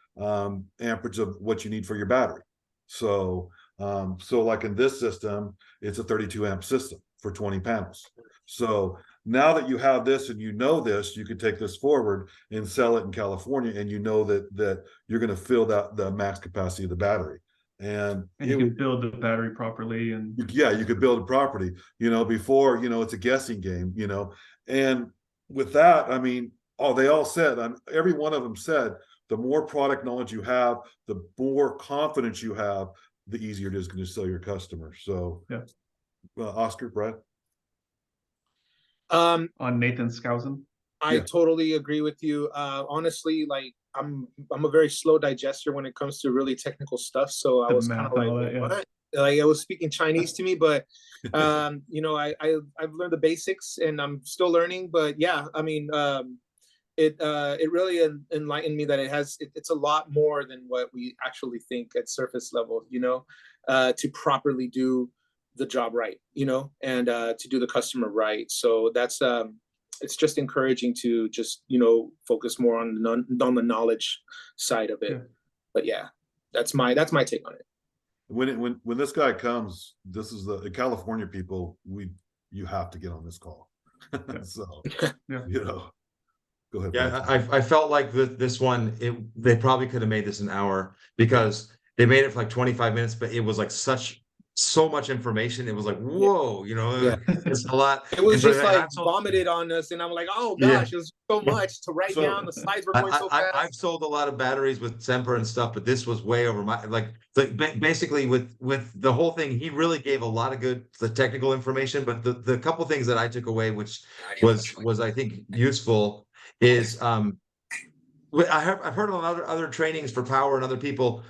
[SPEAKER 2] amperage of what you need for your battery. So so like in this system, it's a 32 amp system for 20 panels. So now that you have this and you know this, you can take this forward and sell it in California, and you know that you're going to fill the max capacity of the battery. And
[SPEAKER 1] you can build the battery properly, and
[SPEAKER 2] yeah, you could build it properly. Before, it's a guessing game. And with that, I mean, they all said, every one of them said, the more product knowledge you have, the more confidence you have, the easier it is going to sell your customers. So,
[SPEAKER 1] yeah.
[SPEAKER 2] Oscar, Brad.
[SPEAKER 1] On Nathan Skousen.
[SPEAKER 3] I totally agree with you. Honestly, like I'm a very slow digester when it comes to really technical stuff. So I was kind of like, what? Like it was speaking Chinese to me, but I've learned the basics and I'm still learning. But yeah, I mean, it really enlightened me that it's a lot more than what we actually think at surface level, to properly do the job right, and to do the customer right. So that's it's just encouraging to just focus more on the knowledge side of it. Yeah. But yeah, that's my take on it.
[SPEAKER 2] When this guy comes, this is the California people. You have to get on this call. So go ahead.
[SPEAKER 4] Yeah, I felt like this one, they probably could have made this an hour, because they made it for like 25 minutes, but it was like so much information. It was like, whoa, it's a lot.
[SPEAKER 3] It was just like vomited on us, and I'm like, oh gosh, it was so much to write down. The slides were going so fast.
[SPEAKER 4] I've sold a lot of batteries with Semper and stuff, but this was way over my basically with the whole thing. He really gave a lot of the technical information, but the couple things that I took away, which was I think useful, is I've heard on other trainings for Powur and other people,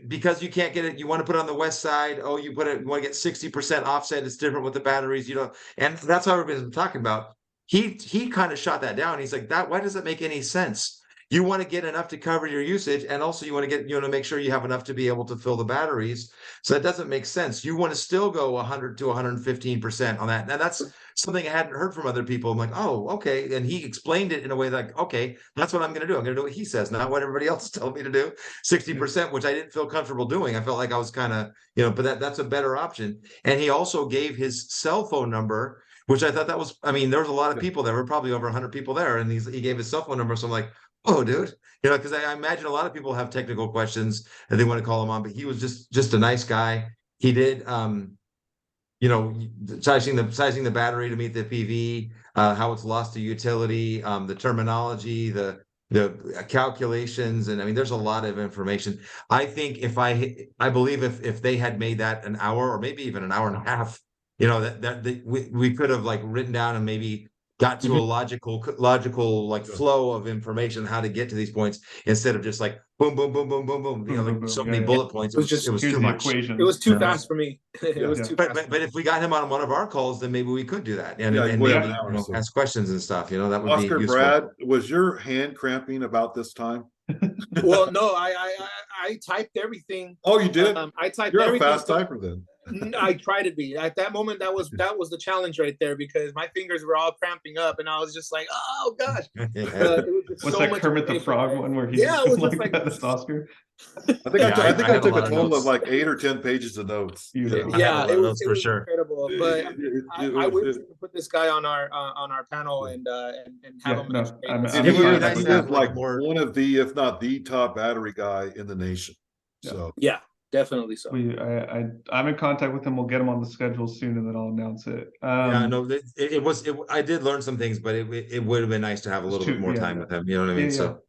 [SPEAKER 4] because you can't get it, you want to put it on the west side, you want to get 60% offset, it's different with the batteries, and that's how everybody's been talking about. He kind of shot that down. He's like, why does that make any sense? You want to get enough to cover your usage, and also you want to make sure you have enough to be able to fill the batteries. So that doesn't make sense. You want to still go 100 to 115% on that. And that's something I hadn't heard from other people. I'm like, oh, okay. And he explained it in a way like, okay, that's what I'm going to do. I'm going to do what he says, not what everybody else is telling me to do. 60%, which I didn't feel comfortable doing. I felt like I was kind of, but that's a better option. And he also gave his cell phone number, which I thought there was a lot of people there. Were probably over 100 people there. And he gave his cell phone number. So I'm like, oh, dude, because I imagine a lot of people have technical questions and they want to call him on, but he was just a nice guy. He did, sizing the battery to meet the PV, how it's lost to utility, the terminology, the calculations, and I mean, there's a lot of information. I think I believe if they had made that an hour or maybe even an hour and a half, that we could have like written down and maybe got to a logical like flow of information, how to get to these points, instead of just like boom, boom, boom, boom, boom, boom, like so many bullet points. It was too much.
[SPEAKER 3] It was too fast for me. It was too fast.
[SPEAKER 4] But if we got him on one of our calls, then maybe we could do that and ask questions and stuff. That would
[SPEAKER 2] Oscar,
[SPEAKER 4] be useful.
[SPEAKER 2] Brad, was your hand cramping about this time?
[SPEAKER 3] Well, no, I typed everything.
[SPEAKER 2] Oh, you did?
[SPEAKER 3] I typed
[SPEAKER 2] You're
[SPEAKER 3] everything.
[SPEAKER 2] You're a fast typer then.
[SPEAKER 3] I try to be. At that moment, that was the challenge right there, because my fingers were all cramping up, and I was just like, "Oh gosh!"
[SPEAKER 1] What's that Kermit the Frog one where he?
[SPEAKER 3] Yeah, it was just like
[SPEAKER 1] this Oscar.
[SPEAKER 2] I think I took a total of like 8 or 10 pages of notes.
[SPEAKER 3] Yeah, it was
[SPEAKER 4] for sure
[SPEAKER 3] incredible. But I wish we could put this guy on our panel and have him.
[SPEAKER 2] He is like one of the, if not the top battery guy in the nation. So
[SPEAKER 3] yeah. Definitely so.
[SPEAKER 1] I'm in contact with him. We'll get him on the schedule soon, and then I'll announce it.
[SPEAKER 4] I did learn some things, but it would have been nice to have a little bit more time with him. You know what I mean? So,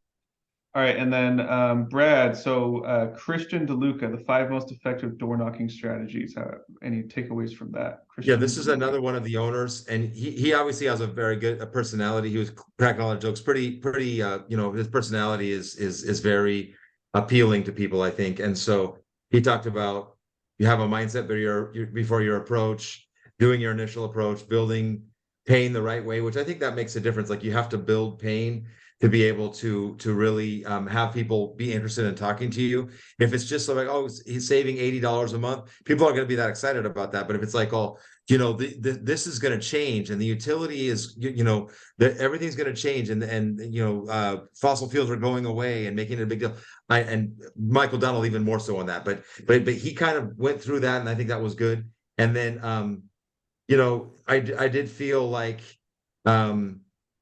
[SPEAKER 1] All right, and then Brad, so Christian DeLuca, the 5 most effective door knocking strategies. Any takeaways from that?
[SPEAKER 4] Yeah,
[SPEAKER 1] Christian
[SPEAKER 4] this is
[SPEAKER 1] DeLuca.
[SPEAKER 4] another one of the owners, and he obviously has a very good personality. He was cracking a lot of jokes. Pretty you know, his personality is very appealing to people, I think. And so he talked about you have a mindset before your approach, doing your initial approach, building pain the right way, which I think that makes a difference. Like you have to build pain to be able to really have people be interested in talking to you. If it's just like, oh, he's saving $80 a month, people aren't going to be that excited about that. But if it's like, oh, you know, this is going to change, and the utility is, you know, that everything's going to change, and you know, fossil fuels are going away and making it a big deal. And Michael Donald even more so on that, but he kind of went through that, and I think that was good. And then, you know, I did feel like,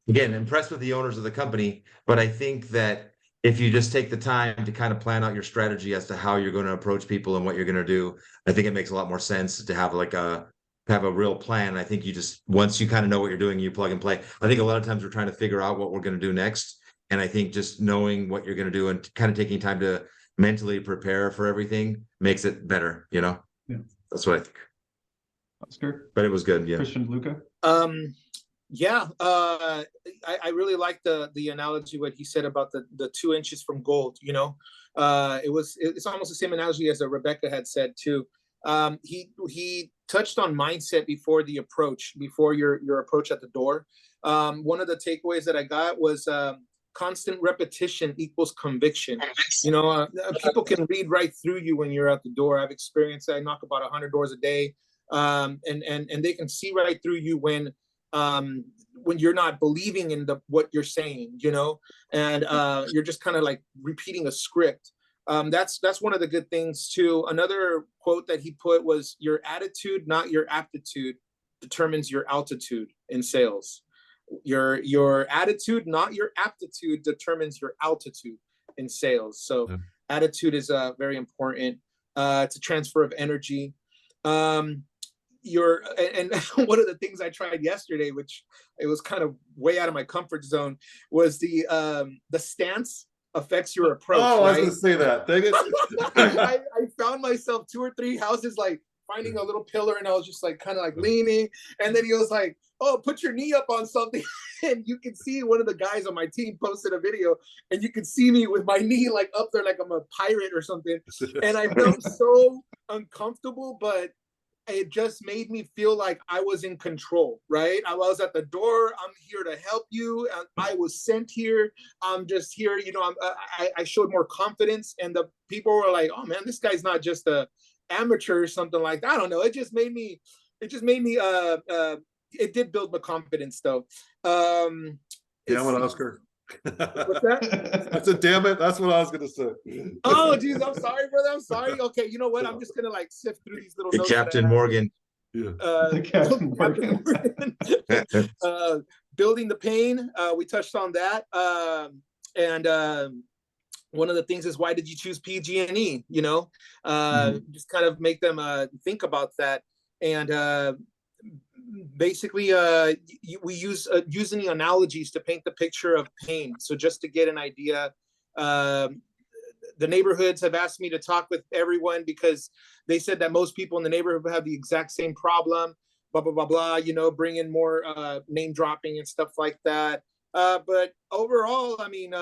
[SPEAKER 4] again, impressed with the owners of the company, but I think that if you just take the time to kind of plan out your strategy as to how you're going to approach people and what you're going to do, I think it makes a lot more sense to have like have a real plan. I think you just, once you kind of know what you're doing, you plug and play. I think a lot of times we're trying to figure out what we're going to do next. And I think just knowing what you're going to do and kind of taking time to mentally prepare for everything makes it better, you know?
[SPEAKER 1] Yeah.
[SPEAKER 4] That's what I think.
[SPEAKER 1] Oscar?
[SPEAKER 4] But it was good, yeah.
[SPEAKER 1] Christian DeLuca?
[SPEAKER 3] Yeah, I really like the analogy what he said about the 2 inches from gold. You know, it's almost the same analogy as Rebecca had said too. He touched on mindset before the approach, before your approach at the door. One of the takeaways that I got was constant repetition equals conviction. You know, people can read right through you when you're at the door. I've experienced that. I knock about 100 doors a day, and they can see right through you when you're not believing in what you're saying, you know, and you're just kind of like repeating a script. That's one of the good things too. Another quote that he put was, your attitude, not your aptitude, determines your altitude in sales. Your attitude, not your aptitude, determines your altitude in sales. So attitude is very important. It's a transfer of energy. And one of the things I tried yesterday, which it was kind of way out of my comfort zone, was the stance affects your approach.
[SPEAKER 2] Oh,
[SPEAKER 3] right?
[SPEAKER 2] I was going to say that. Dang it.
[SPEAKER 3] I found myself 2 or 3 houses like finding a little pillar, and I was just like kind of like leaning, and then he was like, oh, put your knee up on something. And you can see one of the guys on my team posted a video, and you can see me with my knee like up there like I'm a pirate or something. And I felt so uncomfortable, but it just made me feel like I was in control, right? I was at the door. I'm here to help you. I was sent here. I'm just here. You know, I showed more confidence, and the people were like, oh man, this guy's not just a amateur or something like that. I don't know. It did build my confidence though.
[SPEAKER 2] Damn it, Oscar.
[SPEAKER 3] What's that?
[SPEAKER 2] I said, damn it. That's what I was going to say.
[SPEAKER 3] Oh, geez, I'm sorry, brother. I'm sorry. Okay, you know what? I'm just gonna like sift through these little notes.
[SPEAKER 4] Captain Morgan.
[SPEAKER 2] Yeah.
[SPEAKER 1] Captain Morgan.
[SPEAKER 3] Building the pain. We touched on that. And one of the things is, why did you choose PG&E? You know, just kind of make them think about that. And basically, we use using the analogies to paint the picture of pain. So just to get an idea, the neighborhoods have asked me to talk with everyone because they said that most people in the neighborhood have the exact same problem, blah, blah, blah, blah, you know, bring in more name dropping and stuff like that. But overall, I mean,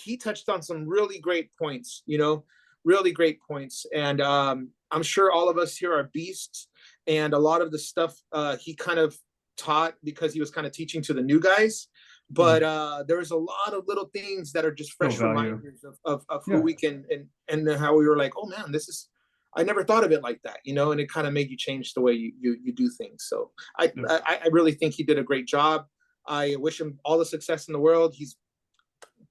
[SPEAKER 3] he touched on some really great points, you know, really great points. And I'm sure all of us here are beasts. And a lot of the stuff he kind of taught because he was kind of teaching to the new guys. But there's a lot of little things that are just fresh reminders of who we can and how we were like, oh man, I never thought of it like that, you know, and it kind of made you change the way you do things. So I really think he did a great job. I wish him all the success in the world. He's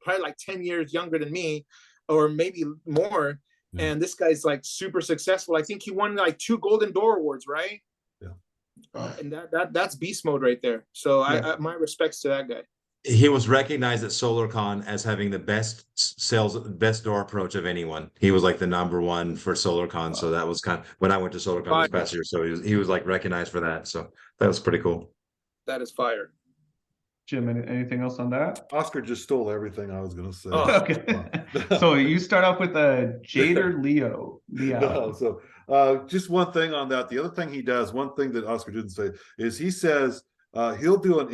[SPEAKER 3] probably like 10 years younger than me, or maybe more. Yeah. And this guy's like super successful. I think he won like 2 Golden Door Awards, right? Yeah. And that's beast mode right there. So I my respects to that guy.
[SPEAKER 4] He was recognized at SolarCon as having the best door approach of anyone. He was like the #1 for SolarCon. So that was kind of when I went to SolarCon this past year. So he was like recognized for that. So that was pretty cool.
[SPEAKER 3] That is fire.
[SPEAKER 1] Jim, anything else on that?
[SPEAKER 2] Oscar just stole everything I was going to say.
[SPEAKER 3] Oh.
[SPEAKER 1] Okay. So you start off with a Jader Leo.
[SPEAKER 2] No, so just one thing on that. The other thing he does, one thing that Oscar didn't say, is he says he'll do an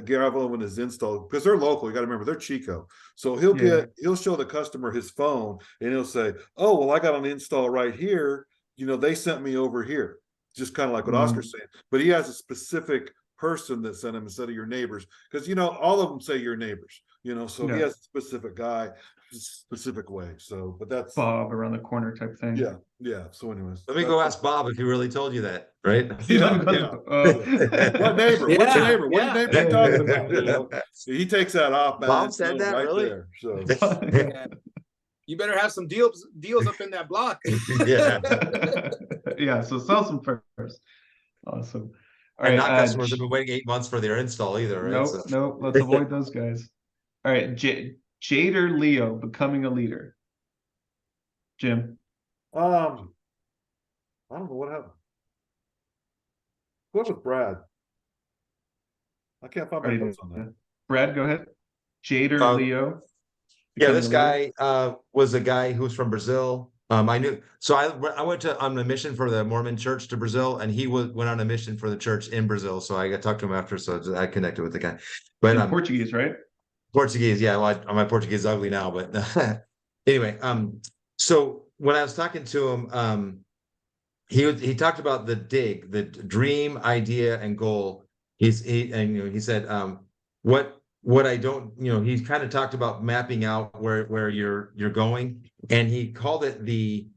[SPEAKER 2] Gavel when his install, because they're local. You got to remember they're Chico. So he'll show the customer his phone and he'll say, "Oh, well, I got an install right here. You know, they sent me over here." Just kind of like what Oscar's saying, but he has a specific person that sent him instead of your neighbors, because you know all of them say your neighbors. You know, so he has a specific guy, specific way. So, but that's
[SPEAKER 1] Bob around the corner type thing.
[SPEAKER 2] Yeah. So, anyways,
[SPEAKER 4] Let me go ask Bob if he really told you that, right?
[SPEAKER 2] Yeah. What neighbor? Which
[SPEAKER 3] Yeah,
[SPEAKER 2] neighbor? What neighbor are you talking about? You know? He takes that off, man.
[SPEAKER 4] Bob said that,
[SPEAKER 2] right
[SPEAKER 4] really?
[SPEAKER 2] there. So,
[SPEAKER 3] Yeah. You better have some deals up in that block.
[SPEAKER 4] Yeah.
[SPEAKER 1] Yeah, so sell some first. Awesome. All
[SPEAKER 4] And
[SPEAKER 1] right,
[SPEAKER 4] not customers have been waiting 8 months for their install either, right?
[SPEAKER 1] Nope,
[SPEAKER 4] So-
[SPEAKER 1] nope. Let's avoid those guys. All right, Jader Leo becoming a leader. Jim.
[SPEAKER 2] I don't know what happened. What was Brad? I can't find my
[SPEAKER 1] Already
[SPEAKER 2] notes on that.
[SPEAKER 1] Brad, go ahead. Jader Leo.
[SPEAKER 4] Yeah, this
[SPEAKER 1] becoming a leader.
[SPEAKER 4] guy was a guy who was from Brazil. I knew, so I went on a mission for the Mormon church to Brazil, and he went on a mission for the church in Brazil. So I got talked to him after, so I connected with the guy. But
[SPEAKER 1] In Portuguese, right?
[SPEAKER 4] Portuguese, yeah. Well, my Portuguese is ugly now, but anyway. So when I was talking to him, he talked about the dig, the dream, idea, and goal. He said, what I don't, he kind of talked about mapping out where you're going, and he called it the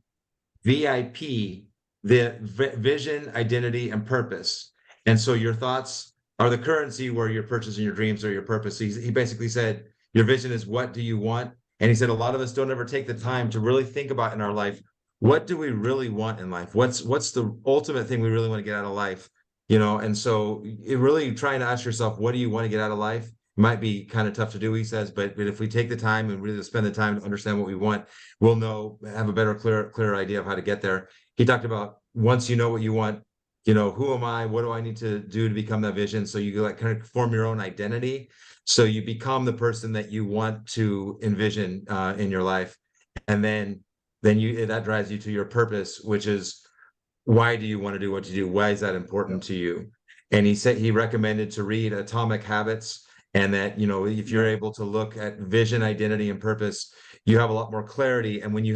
[SPEAKER 4] VIP, the vision, identity, and purpose. And so your thoughts are the currency where you're purchasing your dreams or your purpose. He basically said your vision is what do you want? And he said a lot of us don't ever take the time to really think about in our life, what do we really want in life? What's the ultimate thing we really want to get out of life? And so it really trying to ask yourself, what do you want to get out of life? Might be kind of tough to do, he says, but if we take the time and really spend the time to understand what we want, we'll have a better, clearer idea of how to get there. He talked about once you know what you want, who am I? What do I need to do to become that vision? So you kind of form your own identity. So you become the person that you want to envision in your life. And then that drives you to your purpose, which is why do you want to do what you do? Why is that important to you? And he said he recommended to read Atomic Habits. And that, if you're able to look at vision, identity, and purpose, you have a lot more clarity. And when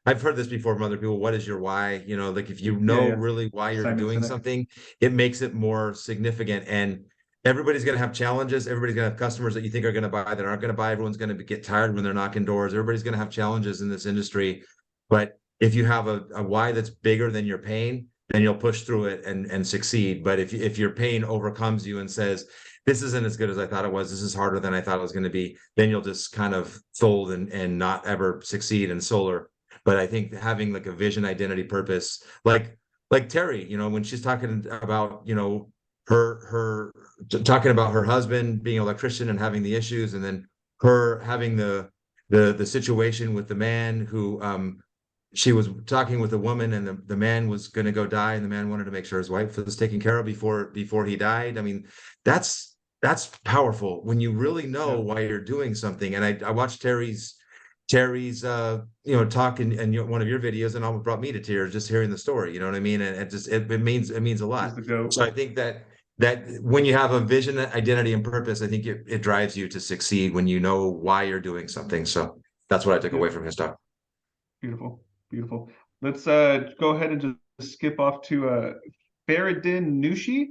[SPEAKER 4] I've heard this before from other people, what is your why? Like if you know really why you're doing something, it makes it more significant. And everybody's going to have challenges. Everybody's going to have customers that you think are going to buy that aren't going to buy. Everyone's going to get tired when they're knocking doors. Everybody's going to have challenges in this industry. But if you have a why that's bigger than your pain, then you'll push through it and succeed. But if your pain overcomes you and says, this isn't as good as I thought it was, this is harder than I thought it was going to be, then you'll just kind of fold and not ever succeed in solar. But I think having like a vision, identity, purpose, like Terry, when she's talking about, her talking about her husband being an electrician and having the issues, and then her having the situation with the man who she was talking with a woman, and the man was going to go die, and the man wanted to make sure his wife was taken care of before he died. I mean, that's powerful when you really know why you're doing something. And I watched Terry's talk in one of your videos, and almost brought me to tears just hearing the story. You know what I mean? And it means a lot. So I think that when you have a vision, identity, and purpose, I think it drives you to succeed when you know why you're doing something. So that's what I took away from his talk.
[SPEAKER 1] Beautiful. Let's go ahead and just skip off to Faradin Nushi.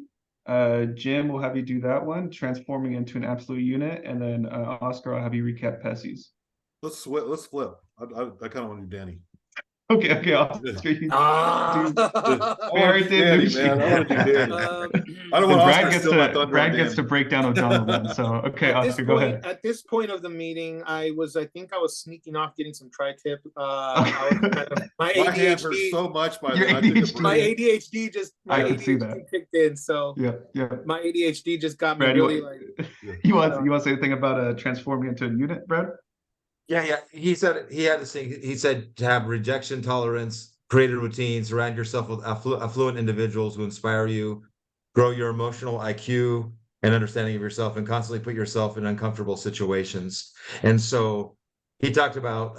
[SPEAKER 1] Jim, we'll have you do that one, transforming into an absolute unit, and then Oscar, I'll have you recap Pessy's.
[SPEAKER 2] Let's flip. I kind of want to do Danny.
[SPEAKER 1] Okay, Oscar, you do
[SPEAKER 2] Faradin Nushi. Man, I want to do Danny. I don't want
[SPEAKER 1] Brad
[SPEAKER 2] Oscar
[SPEAKER 1] gets
[SPEAKER 2] steal my thunder.
[SPEAKER 1] Brad gets to break down O'Donnell then. So okay, Oscar, go ahead.
[SPEAKER 3] At this point of the meeting, I think I was sneaking off getting some tri-tip. My
[SPEAKER 2] hands hurt so much by
[SPEAKER 1] my
[SPEAKER 3] ADHD kicked in. So
[SPEAKER 1] yeah.
[SPEAKER 3] My ADHD just got me
[SPEAKER 1] Brad,
[SPEAKER 3] really
[SPEAKER 1] you want to say anything about transforming into a unit, Brad?
[SPEAKER 4] Yeah. He said he had this thing. He said to have rejection tolerance, create a routine, surround yourself with affluent individuals who inspire you, grow your emotional IQ, and understanding of yourself, and constantly put yourself in uncomfortable situations. And so he talked about,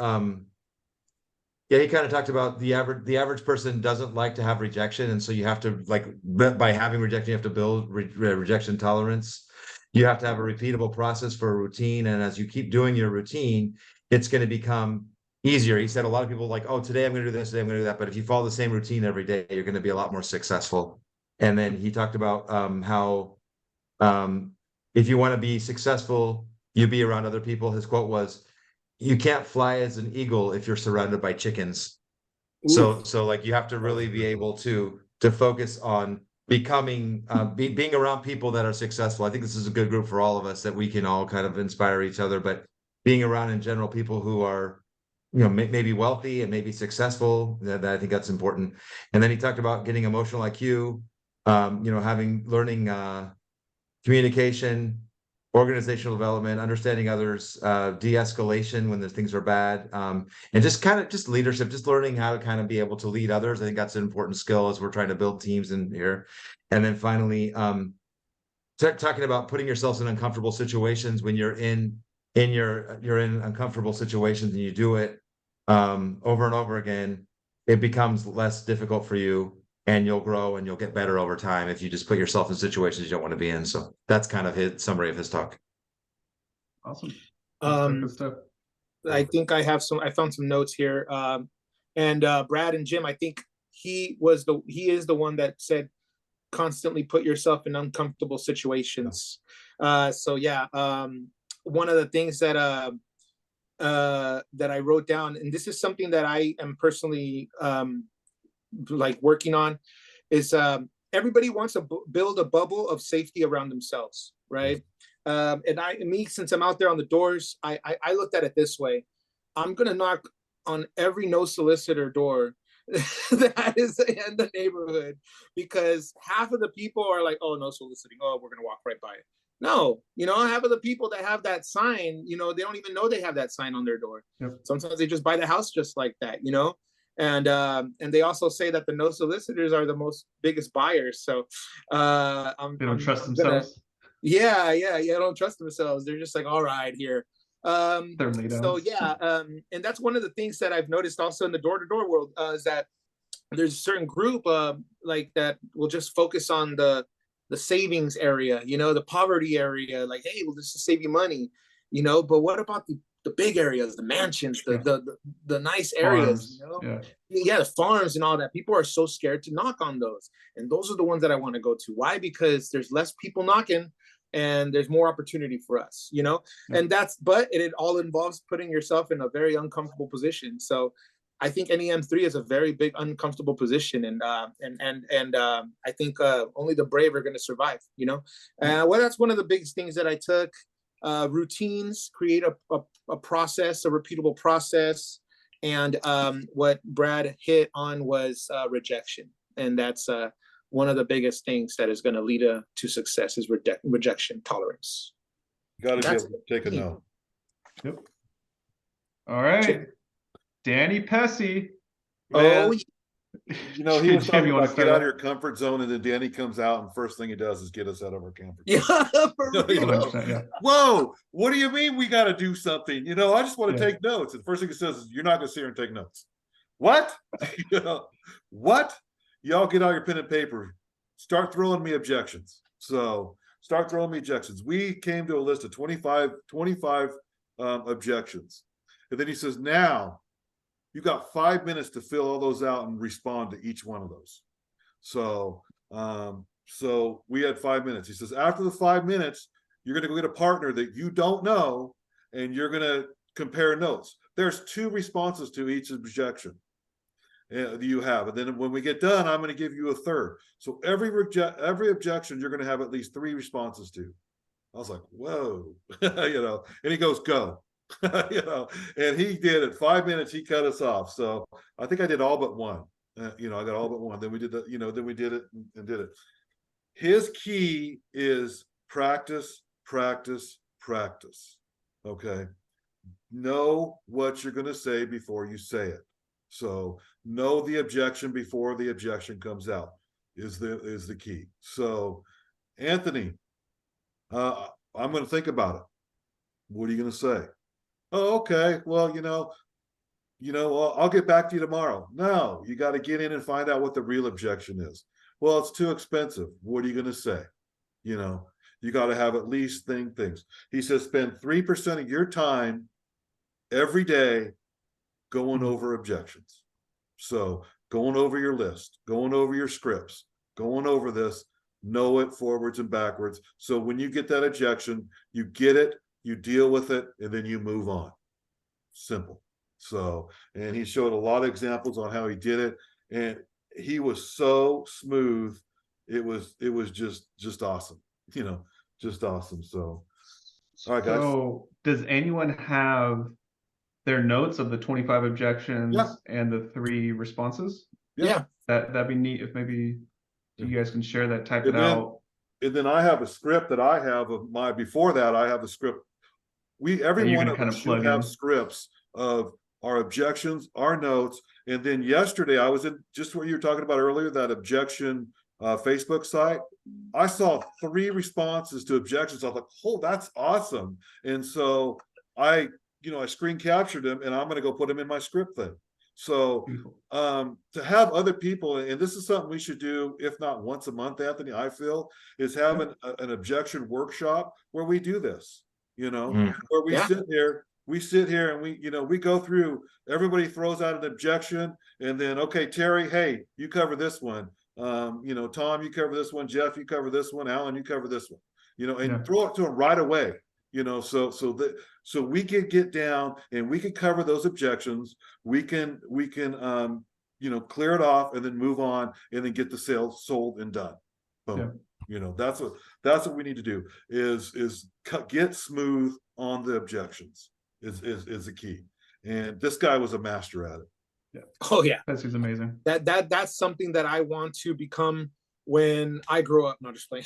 [SPEAKER 4] yeah, he kind of talked about the average person doesn't like to have rejection, and so you have to, like, by having rejection, you have to build rejection tolerance. You have to have a repeatable process for a routine, and as you keep doing your routine, it's going to become easier. He said a lot of people like, oh, today I'm going to do this, today I'm going to do that, but if you follow the same routine every day, you're going to be a lot more successful. And then he talked about how if you want to be successful, you be around other people. His quote was, you can't fly as an eagle if you're surrounded by chickens. So like you have to really be able to focus on becoming being around people that are successful. I think this is a good group for all of us, that we can all kind of inspire each other, but being around in general people who are, you know, maybe wealthy and maybe successful, that I think that's important. And then he talked about getting emotional IQ, you know, learning communication, organizational development, understanding others, de-escalation when the things are bad, and just leadership, just learning how to kind of be able to lead others. I think that's an important skill as we're trying to build teams in here. And then finally, talking about putting yourselves in uncomfortable situations. When you're in uncomfortable situations and you do it over and over again, it becomes less difficult for you, and you'll grow and you'll get better over time if you just put yourself in situations you don't want to be in. So that's kind of his summary of his talk.
[SPEAKER 1] Awesome.
[SPEAKER 3] Um,
[SPEAKER 1] Stuff.
[SPEAKER 3] I think I found some notes here. And Brad and Jim, I think he is the one that said constantly put yourself in uncomfortable situations. So yeah, one of the things that I wrote down, and this is something that I am personally like working on, is everybody wants to build a bubble of safety around themselves, right? And since I'm out there on the doors, I looked at it this way: I'm gonna knock on every no solicitor door that is in the neighborhood, because half of the people are like, oh, no soliciting, oh, we're gonna walk right by it. No, half of the people that have that sign, they don't even know they have that sign on their door.
[SPEAKER 1] Yep.
[SPEAKER 3] Sometimes they just buy the house just like that, and they also say that the no solicitors are the most biggest buyers. So
[SPEAKER 1] they don't trust themselves.
[SPEAKER 3] Yeah, don't trust themselves. They're just like, all right, here.
[SPEAKER 1] They're laid out.
[SPEAKER 3] So yeah, and that's one of the things that I've noticed also in the door-to-door world, is that there's a certain group like that will just focus on the savings area, the poverty area, like, hey, well, this is save you money, but what about the big areas, the mansions, the nice areas,
[SPEAKER 1] yeah,
[SPEAKER 3] the farms and all that? People are so scared to knock on those, and those are the ones that I want to go to. Why? Because there's less people knocking, and there's more opportunity for us, and but it all involves putting yourself in a very uncomfortable position. So I think NEM3 is a very big uncomfortable position, and I think only the brave are going to survive. Well, that's one of the biggest things that I took. Routines, create a process, a repeatable process, and what Brad hit on was rejection, and that's one of the biggest things that is going to lead to success is rejection tolerance.
[SPEAKER 2] Got to be able to take a no.
[SPEAKER 1] Yep. All right. Danny Pessy.
[SPEAKER 3] Man. Oh,
[SPEAKER 2] he was talking about get out of your comfort zone, and then Danny comes out, and first thing he does is get us out of our comfort zone.
[SPEAKER 3] Yeah, for real.
[SPEAKER 2] Whoa, what do you mean we got to do something? I just want to take notes. And the first thing he says is, you're not going to sit here and take notes. What? What? Y'all get out your pen and paper. Start throwing me objections. So start throwing me objections. We came to a list of 25 objections. And then he says, now, you got 5 minutes to fill all those out and respond to each one of those. So we had 5 minutes. He says, after the 5 minutes, you're going to go get a partner that you don't know, and you're going to compare notes. There's 2 responses to each objection you have. And then when we get done, I'm going to give you a third. So every objection, you're going to have at least 3 responses to. I was like, whoa, and he goes, go. And he did it. 5 minutes, he cut us off. So I think I did all but one. I got all but one. Then we did then we did it and did it. His key is practice, practice, practice. Okay. Know what you're going to say before you say it. So know the objection before the objection comes out is the key. So Anthony, I'm going to think about it. What are you going to say? Oh, okay. Well, I'll get back to you tomorrow. No, you got to get in and find out what the real objection is. Well, it's too expensive. What are you going to say? You got to have at least things. He says, spend 3% of your time every day going over objections. So going over your list, going over your scripts, going over this, know it forwards and backwards. So when you get that objection, you get it, you deal with it, and then you move on. Simple. So, and he showed a lot of examples on how he did it, and he was so smooth. It was just awesome, just awesome. So, all right, guys.
[SPEAKER 1] So does anyone have their notes of the 25 objections
[SPEAKER 2] Yeah.
[SPEAKER 1] and the 3 responses?
[SPEAKER 3] Yeah.
[SPEAKER 1] That'd be neat if maybe you guys can share that, type it
[SPEAKER 2] And then-
[SPEAKER 1] out.
[SPEAKER 2] And then I have a script that I have of my, before that, I have a script. Every
[SPEAKER 1] you're
[SPEAKER 2] one
[SPEAKER 1] gonna
[SPEAKER 2] of
[SPEAKER 1] kind
[SPEAKER 2] us
[SPEAKER 1] of
[SPEAKER 2] should
[SPEAKER 1] plug
[SPEAKER 2] have
[SPEAKER 1] in.
[SPEAKER 2] scripts of our objections, our notes. And then yesterday I was in just what you were talking about earlier, that objection Facebook site. I saw 3 responses to objections. I was like, oh, that's awesome. And so I screen captured them, and I'm going to go put them in my script thing. So to have other people, and this is something we should do, if not once a month, Anthony, I feel, is have an objection workshop where we do this, where we sit here and we go through, everybody throws out an objection, and then, okay, Terry, hey, you cover this one. Tom, you cover this one. Jeff, you cover this one. Alan, you cover this one, and throw it to them right away. So we can get down and we can cover those objections. We can clear it off and then move on and then get the sale sold and done. Boom. Yeah. That's what we need to do is get smooth on the objections is the key. And this guy was a master at it.
[SPEAKER 1] Yeah.
[SPEAKER 3] Oh yeah.
[SPEAKER 1] That's amazing.
[SPEAKER 3] That's something that I want to become when I grow up. No, just playing.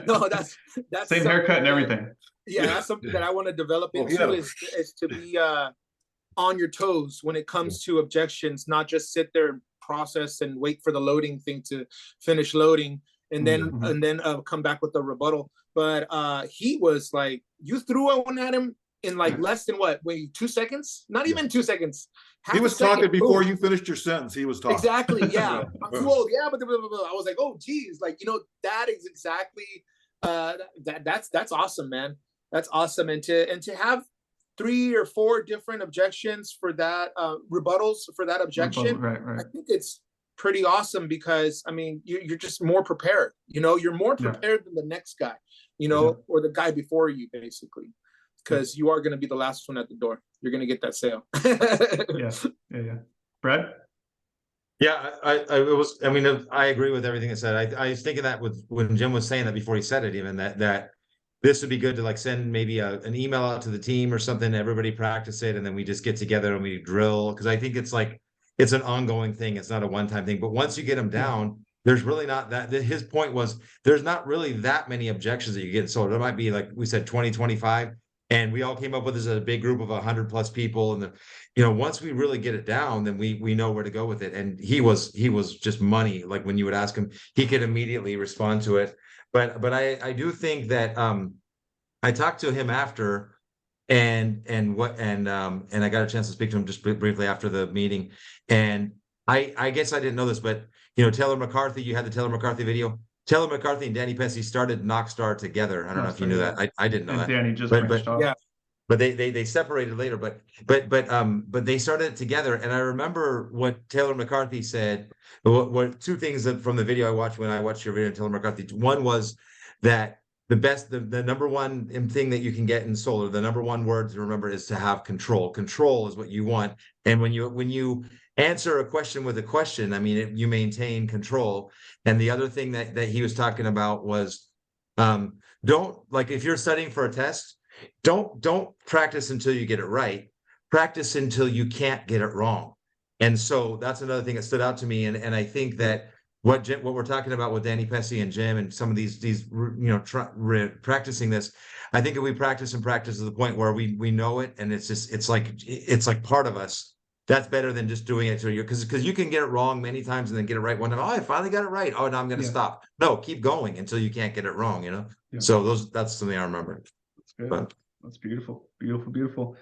[SPEAKER 3] No, that's
[SPEAKER 1] same haircut and everything.
[SPEAKER 3] Yeah, that's something that I want to develop into is to be on your toes when it comes to objections, not just sit there and process and wait for the loading thing to finish loading and then come back with a rebuttal. But he was like, you threw one at him in like less than 2 seconds? Not even 2 seconds.
[SPEAKER 2] He was talking before you finished your sentence. He was talking.
[SPEAKER 3] Exactly. Yeah. I'm too old. Yeah, but I was like, oh, geez, like that is exactly that's awesome, man. That's awesome. And to have 3 or 4 different objections for that rebuttals for that objection,
[SPEAKER 1] right.
[SPEAKER 3] I think it's pretty awesome because I mean you're just more prepared. You're more prepared than the next guy, or the guy before you, basically. Because you are going to be the last one at the door. You're going to get that sale.
[SPEAKER 1] Yeah. Brad?
[SPEAKER 4] Yeah, I agree with everything I said. I was thinking that when Jim was saying that before he said it, even that this would be good to like send maybe an email out to the team or something. Everybody practice it, and then we just get together and we drill. Because I think it's an ongoing thing. It's not a one-time thing. But once you get them down, there's really not that. His point was there's not really that many objections that you get sold. There might be, like we said, 20, 25. And we all came up with this as a big group of 100+ people. And once we really get it down, then we know where to go with it. And he was just money. Like when you would ask him, he could immediately respond to it. But I do think that I talked to him after, and I got a chance to speak to him just briefly after the meeting. And I guess I didn't know this, but Taylor McCarthy, you had the Taylor McCarthy video. Taylor McCarthy and Danny Pesci started Knockstar together. I don't know if you knew that. I didn't know that.
[SPEAKER 1] Danny just branched off.
[SPEAKER 3] Yeah.
[SPEAKER 4] But they separated later. But they started it together. And I remember what Taylor McCarthy said. What 2 things from the video I watched when I watched your video, Taylor McCarthy. One was that the number one thing that you can get in solar, the number one word to remember is to have control. Control is what you want. And when you answer a question with a question, I mean, you maintain control. And the other thing that he was talking about was, don't, like, if you're studying for a test, don't practice until you get it right. Practice until you can't get it wrong. And so that's another thing that stood out to me. And I think that what we're talking about with Danny Pesci and Jim and some of these practicing this, I think if we practice to the point where we know it, and it's like part of us, that's better than just doing it to you, because you can get it wrong many times and then get it right one time. Oh, I finally got it right. Oh, now I'm going to stop. No, keep going until you can't get it wrong, you know?
[SPEAKER 1] Yeah.
[SPEAKER 4] So that's something I remember.
[SPEAKER 1] That's good.
[SPEAKER 4] But
[SPEAKER 1] That's beautiful. Beautiful, beautiful.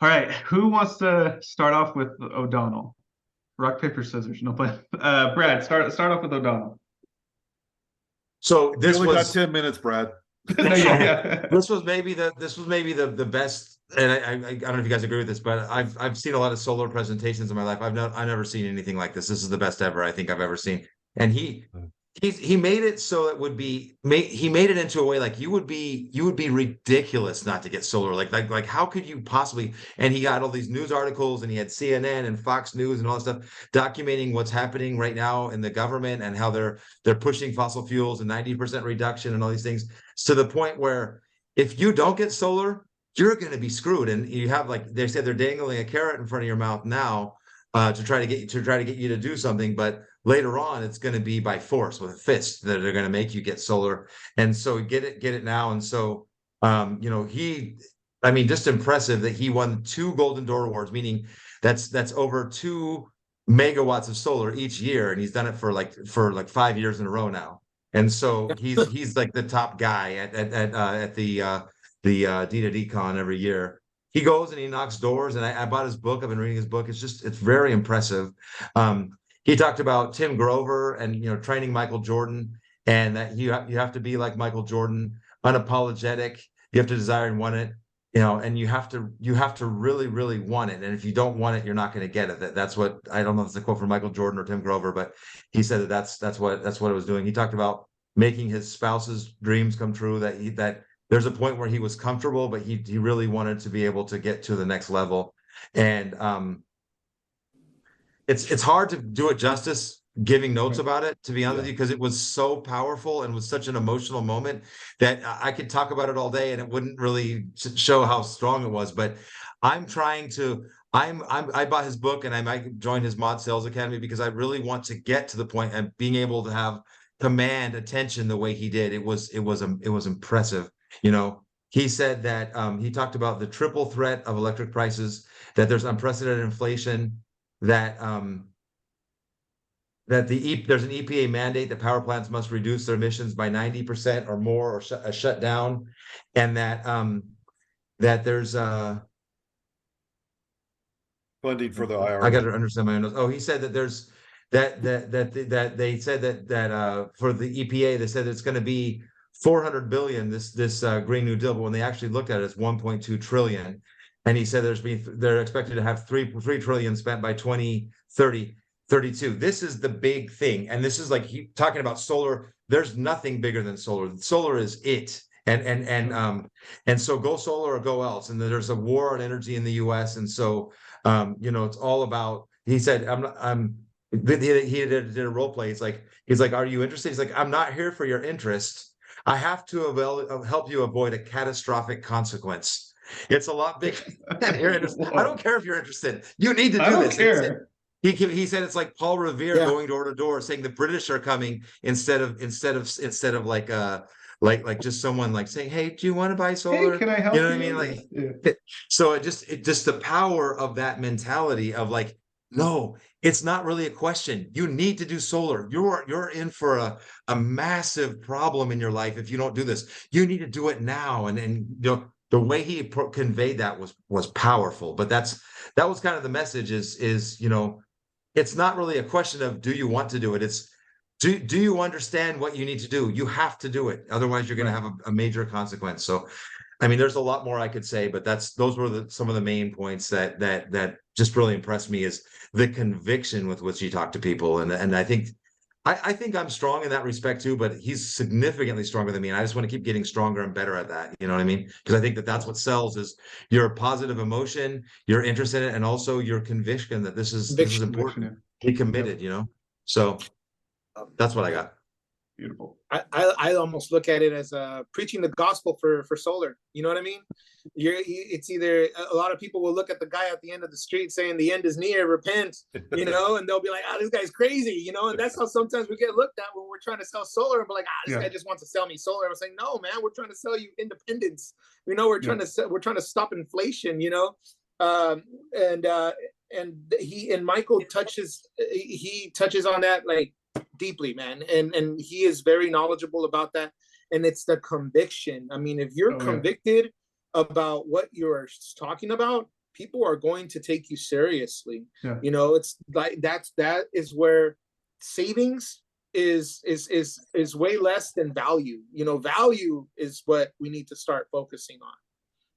[SPEAKER 1] All right. Who wants to start off with O'Donnell? Rock, paper, scissors. No play. Brad, start off with O'Donnell.
[SPEAKER 4] so
[SPEAKER 2] You
[SPEAKER 4] this
[SPEAKER 2] only got
[SPEAKER 4] was
[SPEAKER 2] 10 minutes, Brad.
[SPEAKER 1] No, yeah.
[SPEAKER 4] this was maybe the best, and I don't know if you guys agree with this, but I've seen a lot of solar presentations in my life. I've never seen anything like this. This is the best ever I think I've ever seen. And he made it so it would be he made it into a way like you would be ridiculous not to get solar. Like how could you possibly? And he got all these news articles, and he had CNN and Fox News and all that stuff documenting what's happening right now in the government and how they're pushing fossil fuels and 90% reduction and all these things, to the point where if you don't get solar, you're going to be screwed. And you have, like they said, they're dangling a carrot in front of your mouth now to try to get you to do something, but later on it's going to be by force with a fist that they're going to make you get solar. And so get it now. And so just impressive that he won 2 Golden Door Awards, meaning that's over 2 megawatts of solar each year, and he's done it for like 5 years in a row now. And so he's like the top guy at the D2D-Con every year. He goes and he knocks doors, and I bought his book. I've been reading his book. It's very impressive. He talked about Tim Grover and training Michael Jordan, and that you have to be like Michael Jordan, unapologetic. You have to desire and want it, and you have to really, really want it. And if you don't want it, you're not going to get it. That's what, I don't know if it's a quote from Michael Jordan or Tim Grover, but he said that's what it was doing. He talked about making his spouse's dreams come true, that there's a point where he was comfortable, but he really wanted to be able to get to the next level. And it's hard to do it justice giving notes about it, to be honest with you, because it was so powerful and was such an emotional moment that I could talk about it all day and it wouldn't really show how strong it was. But I bought his book, and I might join his Mod Sales Academy, because I really want to get to the point and being able to have command attention the way he did. It was impressive. He said that he talked about the triple threat of electric prices, that there's unprecedented inflation, that there's an EPA mandate that power plants must reduce their emissions by 90% or more, or shut down, and that there's
[SPEAKER 2] Funding for the IRA.
[SPEAKER 4] I got to understand my own notes. Oh, he said that there's that they said that for the EPA, they said it's going to be 400 billion this Green New Deal, but when they actually looked at it, it's 1.2 trillion. And he said they're expected to have 3 trillion spent by 2032. This is the big thing, and this is like talking about solar. There's nothing bigger than solar. Solar is it, and so go solar or go else. And there's a war on energy in the U.S., and so it's all about. He said, he did a role play. He's like, are you interested? He's like, I'm not here for your interest. I have to help you avoid a catastrophic consequence. It's a lot bigger than your interest. I don't care if you're interested. You need to do this.
[SPEAKER 1] Care.
[SPEAKER 4] He said it's like Paul Revere going door to door saying the British are coming, instead of like just someone like saying, hey, do you want to buy solar?
[SPEAKER 1] Hey, can I help
[SPEAKER 4] you? Know what I mean? Like, so it just the power of that mentality of like, no, it's not really a question. You need to do solar. You're in for a massive problem in your life if you don't do this. You need to do it now. And the way he conveyed that was powerful. But that was kind of the message is it's not really a question of do you want to do it. It's do you understand what you need to do? You have to do it. Otherwise, you're going to have a major consequence. So, I mean, there's a lot more I could say, but those were some of the main points that just really impressed me, is the conviction with which he talked to people. And I think I'm strong in that respect too, but he's significantly stronger than me. And I just want to keep getting stronger and better at that. You know what I mean? Because I think that's what sells, is your positive emotion, your interest in it, and also your conviction that this is important. Be committed, So that's what I got.
[SPEAKER 1] Beautiful.
[SPEAKER 3] I almost look at it as preaching the gospel for solar. You know what I mean? It's either, a lot of people will look at the guy at the end of the street saying the end is near, repent, and they'll be like, this guy's crazy, and that's how sometimes we get looked at when we're trying to sell solar, and we're like, this guy just wants to sell me solar. I'm saying, no, man, we're trying to sell you independence. We're trying to stop inflation, And Michael touches on that like deeply, man, and he is very knowledgeable about that. And it's the conviction. I mean, if you're convicted about what you're talking about, people are going to take you seriously. You know, it's like that is where savings is way less than value. You know, value is what we need to start focusing on.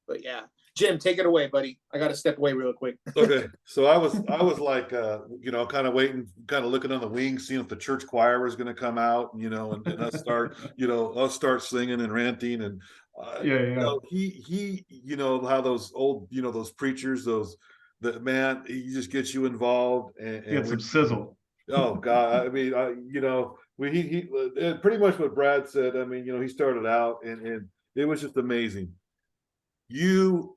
[SPEAKER 3] But yeah, Jim, take it away, buddy. I got to step away real quick.
[SPEAKER 2] Okay, so I was like, you know, kind of waiting, kind of looking on the wings, seeing if the church choir was going to come out, you know, and us start, you know, us start singing and ranting, and you know, he, you know, how those old, you know, those preachers, that man, he just gets you involved, and
[SPEAKER 1] get some sizzle.
[SPEAKER 2] Oh God, I mean, you know, he pretty much what Brad said. I mean, you know, he started out, and it was just amazing.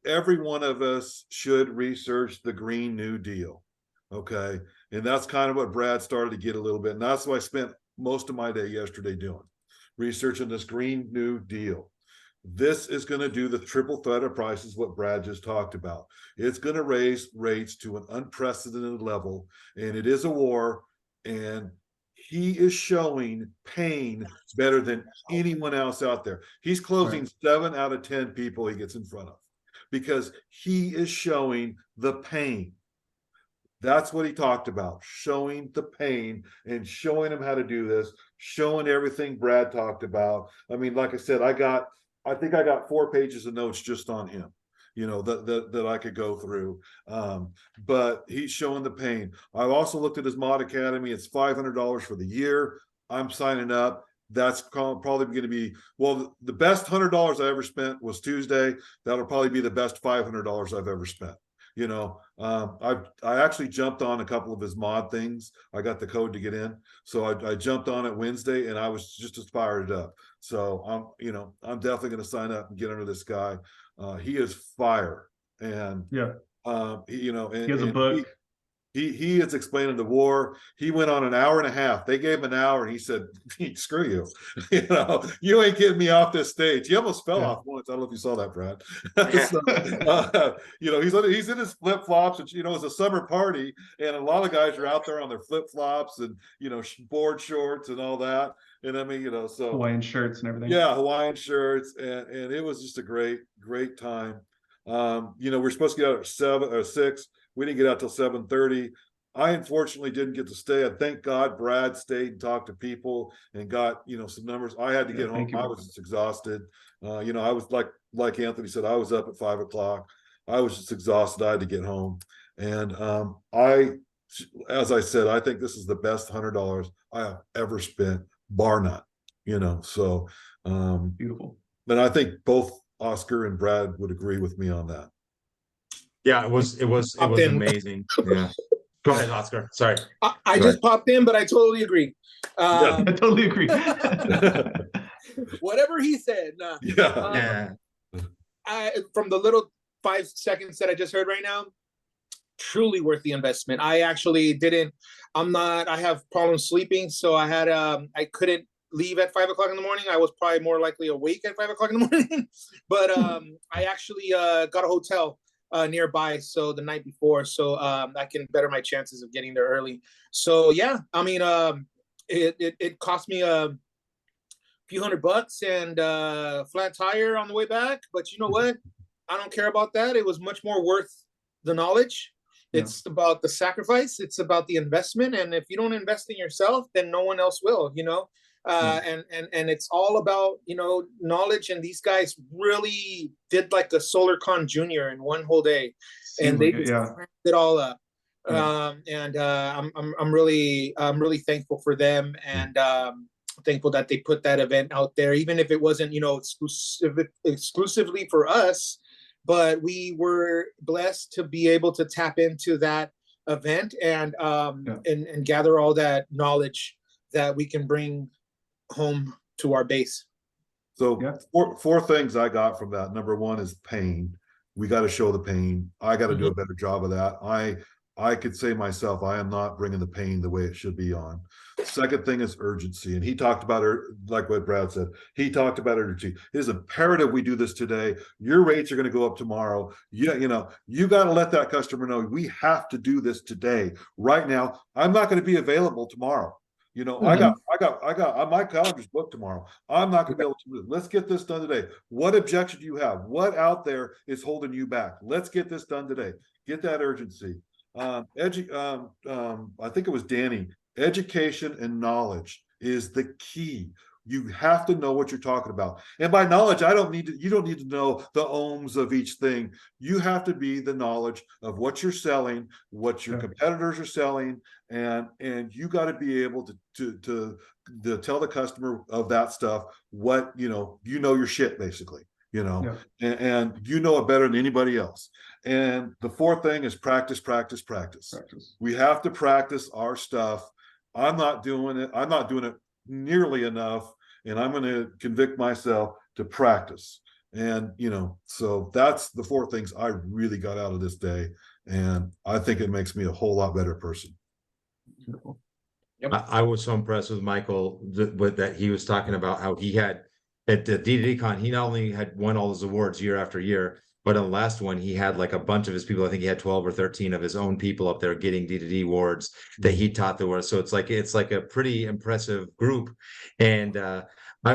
[SPEAKER 2] Every one of us should research the Green New Deal. Okay. And that's kind of what Brad started to get a little bit. And that's what I spent most of my day yesterday doing, researching this Green New Deal. This is going to do the triple threat of prices, what Brad just talked about. It's going to raise rates to an unprecedented level, and it is a war, and he is showing pain better than anyone else out there. He's closing 7 out of 10 people he gets in front of, because he is showing the pain. That's what he talked about, showing the pain and showing him how to do this, showing everything Brad talked about. I mean, like I said, I think I got 4 pages of notes just on him, you know, that I could go through. But he's showing the pain. I've also looked at his Mod Academy. It's $500 for the year. I'm signing up. That's probably going to be, well, the best $100 I ever spent was Tuesday. That'll probably be the best $500 I've ever spent. You know, I actually jumped on a couple of his mod things. I got the code to get in, so I jumped on it Wednesday, and I was just as fired up. So I'm definitely going to sign up and get under this guy. He is fire, and
[SPEAKER 1] he has a book.
[SPEAKER 2] He is explaining the war. He went on an hour and a half. They gave him an hour, and he said, "Screw you, you know, you ain't getting me off this stage." He almost fell off once. I don't know if you saw that, Brad. So, you know, he's in his flip flops, and you know, it's a summer party, and a lot of guys are out there on their flip flops and, you know, board shorts and all that. And I mean, you know, so
[SPEAKER 1] Hawaiian shirts and everything.
[SPEAKER 2] Yeah, Hawaiian shirts, and it was just a great time. You know, we're supposed to get out at 7 or 6. We didn't get out till 7:30. I unfortunately didn't get to stay. I thank God Brad stayed and talked to people and got, you know, some numbers. I had to get home. I was just exhausted. You know, I was like Anthony said, I was up at 5 o'clock. I was just exhausted. I had to get home. And as I said, I think this is the best $100 I have ever spent, bar none. You know, so
[SPEAKER 1] beautiful.
[SPEAKER 2] But I think both Oscar and Brad would agree with me on that.
[SPEAKER 4] Yeah, it was amazing. Yeah. Go ahead, Oscar. Sorry.
[SPEAKER 3] I just popped in, but I totally agree.
[SPEAKER 1] I totally agree.
[SPEAKER 3] Whatever he said. From the little 5 seconds that I just heard right now, truly worth the investment. I actually I have problems sleeping, so I couldn't leave at 5 o'clock in the morning. I was probably more likely awake at 5 o'clock in the morning. But I actually got a hotel nearby, so the night before, so I can better my chances of getting there early. So yeah, I mean, it cost me a few $100 and flat tire on the way back, but you know what? I don't care about that. It was much more worth the knowledge. It's about the sacrifice. It's about the investment. And if you don't invest in yourself, then no one else will, you know? And it's all about, you know, knowledge. And these guys really did like a SolarCon Junior in one whole day. And they just cranked it all up. I'm really thankful for them, and thankful that they put that event out there, even if it wasn't, you know, exclusively for us. But we were blessed to be able to tap into that event and gather all that knowledge that we can bring home to our base.
[SPEAKER 2] So four things I got from that. Number one is pain. We got to show the pain. I got to do a better job of that. I could say myself, I am not bringing the pain the way it should be on. Second thing is urgency. And he talked about it, like what Brad said, he talked about urgency. It is imperative we do this today. Your rates are going to go up tomorrow. You know, you got to let that customer know we have to do this today. Right now, I'm not going to be available tomorrow. You know, I got my calendar's booked tomorrow. I'm not going to be able to do it. Let's get this done today. What objection do you have? What out there is holding you back? Let's get this done today. Get that urgency. I think it was Danny. Education and knowledge is the key. You have to know what you're talking about. And by knowledge, you don't need to know the ohms of each thing. You have to be the knowledge of what you're selling, what your competitors are selling, and you got to be able to tell the customer of that stuff what, you know your shit basically, and you know it better than anybody else. And the fourth thing is practice. We have to practice our stuff. I'm not doing it nearly enough, and I'm going to convict myself to practice. And so that's the four things I really got out of this day, and I think it makes me a whole lot better person.
[SPEAKER 4] I was so impressed with Michael that he was talking about how he had at the DDD Con, he not only had won all those awards year after year, but on the last one, he had like a bunch of his people. I think he had 12 or 13 of his own people up there getting DDD awards that he taught the words. So it's like a pretty impressive group. And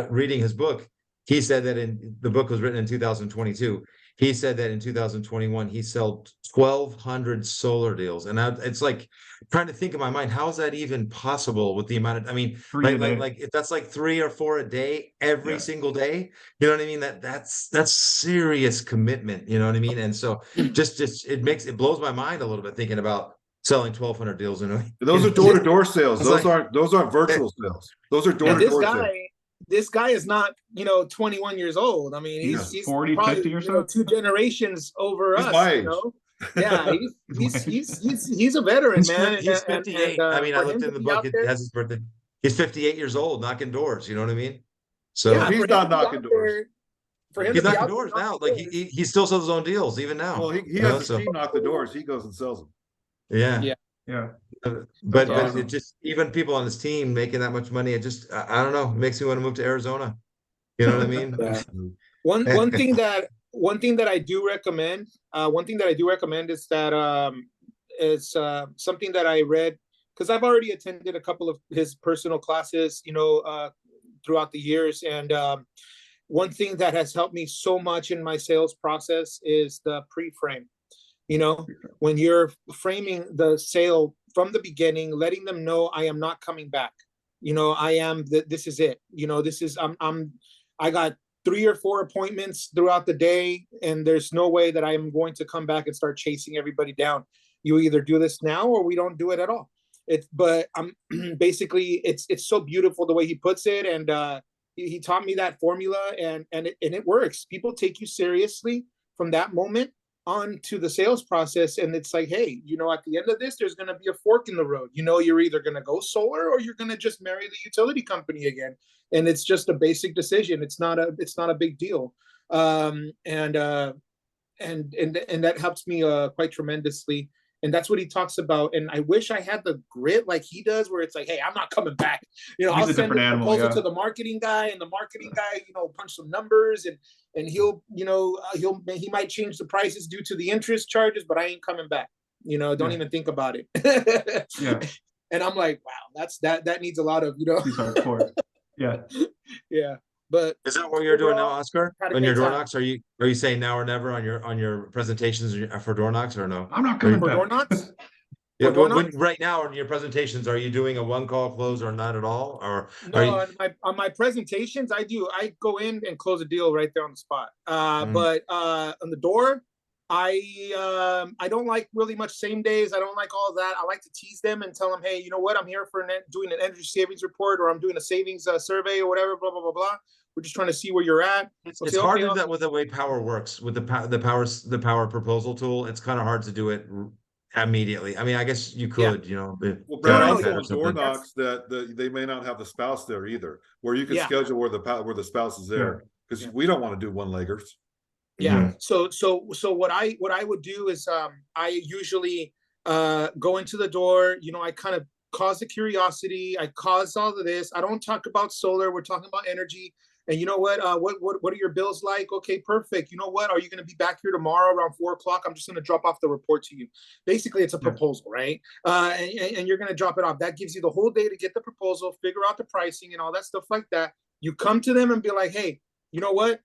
[SPEAKER 4] reading his book, he said that the book was written in 2022. He said that in 2021, he sold 1,200 solar deals. And it's like trying to think in my mind, how is that even possible with the amount of, I mean, like if that's like 3 or 4 a day, every single day, you know what I mean? That's serious commitment, you know what I mean? And so just it blows my mind a little bit thinking about selling 1,200 deals in a week.
[SPEAKER 2] Those are door-to-door sales. Those aren't virtual sales. Those are door-to-door sales.
[SPEAKER 3] This guy is not, 21 years old. I mean, he's
[SPEAKER 1] 40,
[SPEAKER 3] probably,
[SPEAKER 1] 50 or so.
[SPEAKER 3] 2 generations over
[SPEAKER 2] He's
[SPEAKER 3] us.
[SPEAKER 2] my age.
[SPEAKER 3] Yeah, he's a veteran, man.
[SPEAKER 4] He's 58. I mean, I looked in the book. It has his birthday. He's 58 years old, knocking doors. You know what I mean? So
[SPEAKER 2] he's not knocking doors.
[SPEAKER 3] For him,
[SPEAKER 4] he's knocking doors now. Like he still sells his own deals even now.
[SPEAKER 2] Well, he has a team knock the doors. He goes and sells them.
[SPEAKER 4] Yeah. But
[SPEAKER 1] awesome.
[SPEAKER 4] it just, even people on his team making that much money, it just, I don't know, makes me want to move to Arizona. You know what I mean?
[SPEAKER 3] One thing that I do recommend, is that is something that I read, because I've already attended a couple of his personal classes, throughout the years. And one thing that has helped me so much in my sales process is the pre-frame. When you're framing the sale from the beginning, letting them know I am not coming back. I am this is it. I got 3 or 4 appointments throughout the day, and there's no way that I'm going to come back and start chasing everybody down. You either do this now or we don't do it at all. But I'm basically it's so beautiful the way he puts it, and he taught me that formula, and it works. People take you seriously from that moment on to the sales process, and it's like, hey, at the end of this, there's going to be a fork in the road. You're either going to go solar or you're going to just marry the utility company again, and it's just a basic decision. It's not a big deal, and that helps me quite tremendously. And that's what he talks about. And I wish I had the grit like he does, where it's like, hey, I'm not coming back. I'll send a proposal to the marketing guy, and the marketing guy, punch some numbers, and he'll, he might change the prices due to the interest charges, but I ain't coming back. Don't even think about it. And I'm like, wow, that needs a lot of,
[SPEAKER 1] He's hardcore. Yeah.
[SPEAKER 3] Yeah. But
[SPEAKER 4] is that what you're doing now, Oscar? On your door knocks, are you saying now or never on your presentations for door knocks, or no?
[SPEAKER 1] I'm not coming
[SPEAKER 3] for
[SPEAKER 1] back.
[SPEAKER 3] door knocks.
[SPEAKER 4] Yeah, but right now on your presentations, are you doing a 1-call close or not at all? Or
[SPEAKER 3] no, on my presentations, I go in and close a deal right there on the spot. But on the door, I don't like really much same days. I don't like all that. I like to tease them and tell them, hey, you know what? I'm here for doing an energy savings report, or I'm doing a savings survey or whatever, blah, blah, blah, blah. We're just trying to see where you're at.
[SPEAKER 4] It's hard to do that with the way Powur works, with the Powur proposal tool. It's kind of hard to do it immediately. I mean, I guess you could,
[SPEAKER 2] Well, Brad, also door knocks that they may not have the spouse there either, where you can schedule where the spouse is there, because we don't want to do one-leggers.
[SPEAKER 3] Yeah. So what I would do is I usually go into the door. You know, I kind of cause the curiosity. I cause all of this. I don't talk about solar. We're talking about energy. And you know what? What are your bills like? Okay, perfect. You know what? Are you going to be back here tomorrow around 4 o'clock? I'm just going to drop off the report to you. Basically, it's a proposal, right? And you're going to drop it off. That gives you the whole day to get the proposal, figure out the pricing, and all that stuff like that. You come to them and be like, hey, you know what?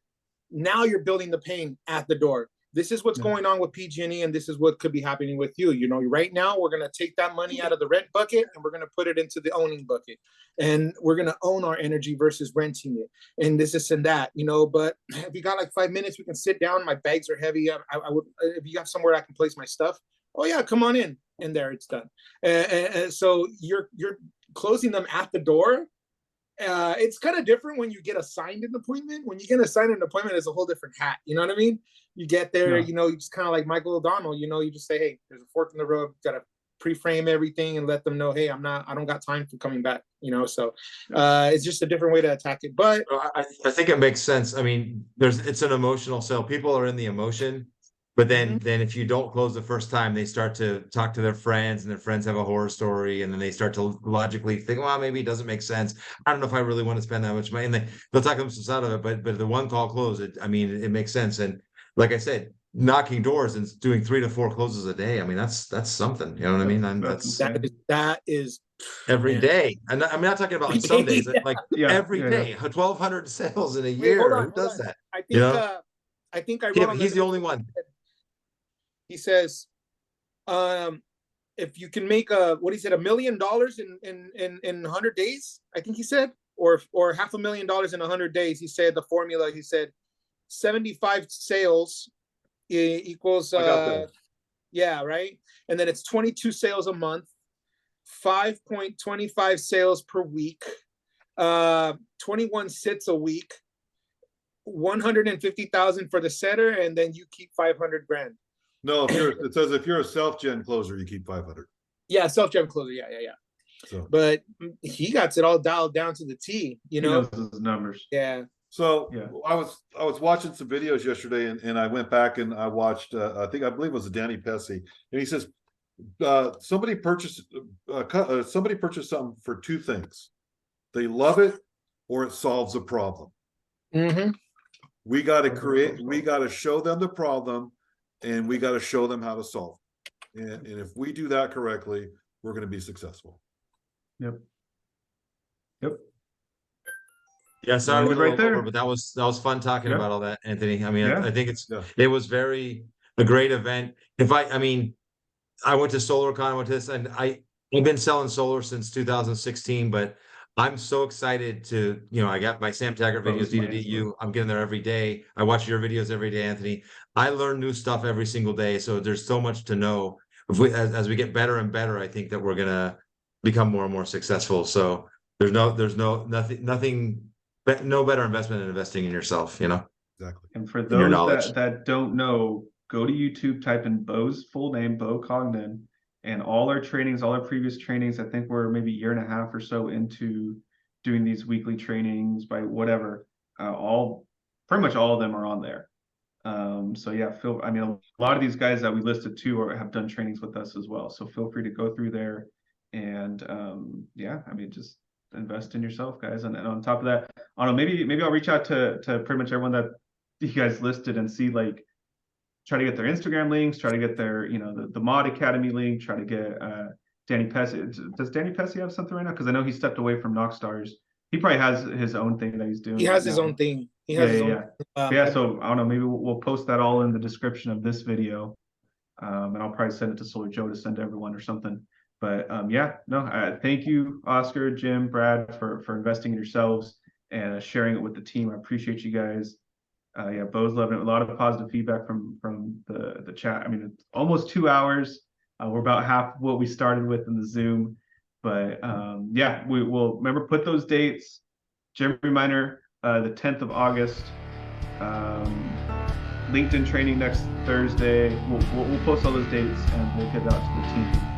[SPEAKER 3] Now you're building the pain at the door. This is what's going on with PG&E, and this is what could be happening with you. You know, right now we're going to take that money out of the rent bucket and we're going to put it into the owning bucket, and we're going to own our energy versus renting it, and this and that, you know. But if you got like 5 minutes, we can sit down. My bags are heavy. I would, if you have somewhere I can place my stuff. Oh yeah, come on in, and there it's done. And so you're closing them at the door. It's kind of different when you get assigned an appointment. When you get assigned an appointment, it's a whole different hat. You know what I mean? You get there, you know, you just kind of like Michael O'Donnell, you know, you just say, hey, there's a fork in the road, got to pre-frame everything and let them know, hey, I don't got time for coming back, you know. So it's just a different way to attack it. But
[SPEAKER 4] I think it makes sense. I mean, it's an emotional sell. People are in the emotion, but then if you don't close the first time, they start to talk to their friends, and their friends have a horror story, and then they start to logically think, well, maybe it doesn't make sense. I don't know if I really want to spend that much money, and they'll talk themselves out of it. But the one call close, I mean, it makes sense. And like I said, knocking doors and doing 3 to 4 closes a day. I mean, that's something. You know what I mean?
[SPEAKER 3] That is
[SPEAKER 4] every day. And I'm not talking about like some days, like every day. 1,200 sales in a year. Who does that?
[SPEAKER 3] I think I wrote
[SPEAKER 4] he's the only one.
[SPEAKER 3] He says, if you can make what he said, $1 million in 100 days, I think he said, or $500,000 in 100 days. He said the formula. He said 75 sales equals yeah, right. And then it's 22 sales a month, 5.25 sales per week, 21 sits a week, 150,000 for the setter, and then you keep 500 grand.
[SPEAKER 2] No, it says if you're a self-gen closer, you keep 500.
[SPEAKER 3] Yeah, self-gen closer. Yeah. So, but he got it all dialed down to the T. You know,
[SPEAKER 1] he knows his numbers.
[SPEAKER 3] Yeah.
[SPEAKER 2] So I was watching some videos yesterday, and I went back and I watched. I believe it was Danny Pesci, and he says somebody purchased something for 2 things: they love it or it solves a problem. We got to show them the problem. And we got to show them how to solve it. And if we do that correctly, we're going to be successful.
[SPEAKER 1] Yep.
[SPEAKER 4] Yeah, sorry,
[SPEAKER 1] right there.
[SPEAKER 4] but that was fun talking about all that, Anthony. I mean, I think it was a great event. I went to SolarCon, I went to this, and I've been selling solar since 2016, but I'm so excited to, I got my Sam Taggart videos, D2DU. I'm getting there every day. I watch your videos every day, Anthony. I learn new stuff every single day. So there's so much to know. As we get better and better, I think that we're going to become more and more successful. So there's no better investment in investing in yourself,
[SPEAKER 2] Exactly.
[SPEAKER 1] And for those that don't know, go to YouTube, type in Bo's full name, Bo Cognan. And all our previous trainings, I think we're maybe a year and a half or so into doing these weekly trainings by whatever. Pretty much all of them are on there. So yeah, a lot of these guys that we listed too have done trainings with us as well. So feel free to go through there and just invest in yourself, guys. And on top of that, I don't know, maybe I'll reach out to pretty much everyone that you guys listed and see, like, try to get their Instagram links, try to get their, the Mod Academy link, try to get Danny Pesci. Does Danny Pesci have something right now? Because I know he stepped away from Knockstars. He probably has his own thing that he's doing.
[SPEAKER 3] He has his own thing. He has his own.
[SPEAKER 1] So I don't know, maybe we'll post that all in the description of this video. And I'll probably send it to Solar Joe to send to everyone or something. But thank you, Oscar, Jim, Brad, for investing in yourselves and sharing it with the team. I appreciate you guys. Bo's loving it. A lot of positive feedback from the chat. I mean, it's almost 2 hours. We're about half what we started with in the Zoom. But we will remember, put those dates. Jim, reminder, the 10th of August. LinkedIn training next Thursday. We'll post all those dates and we'll get it out to the team.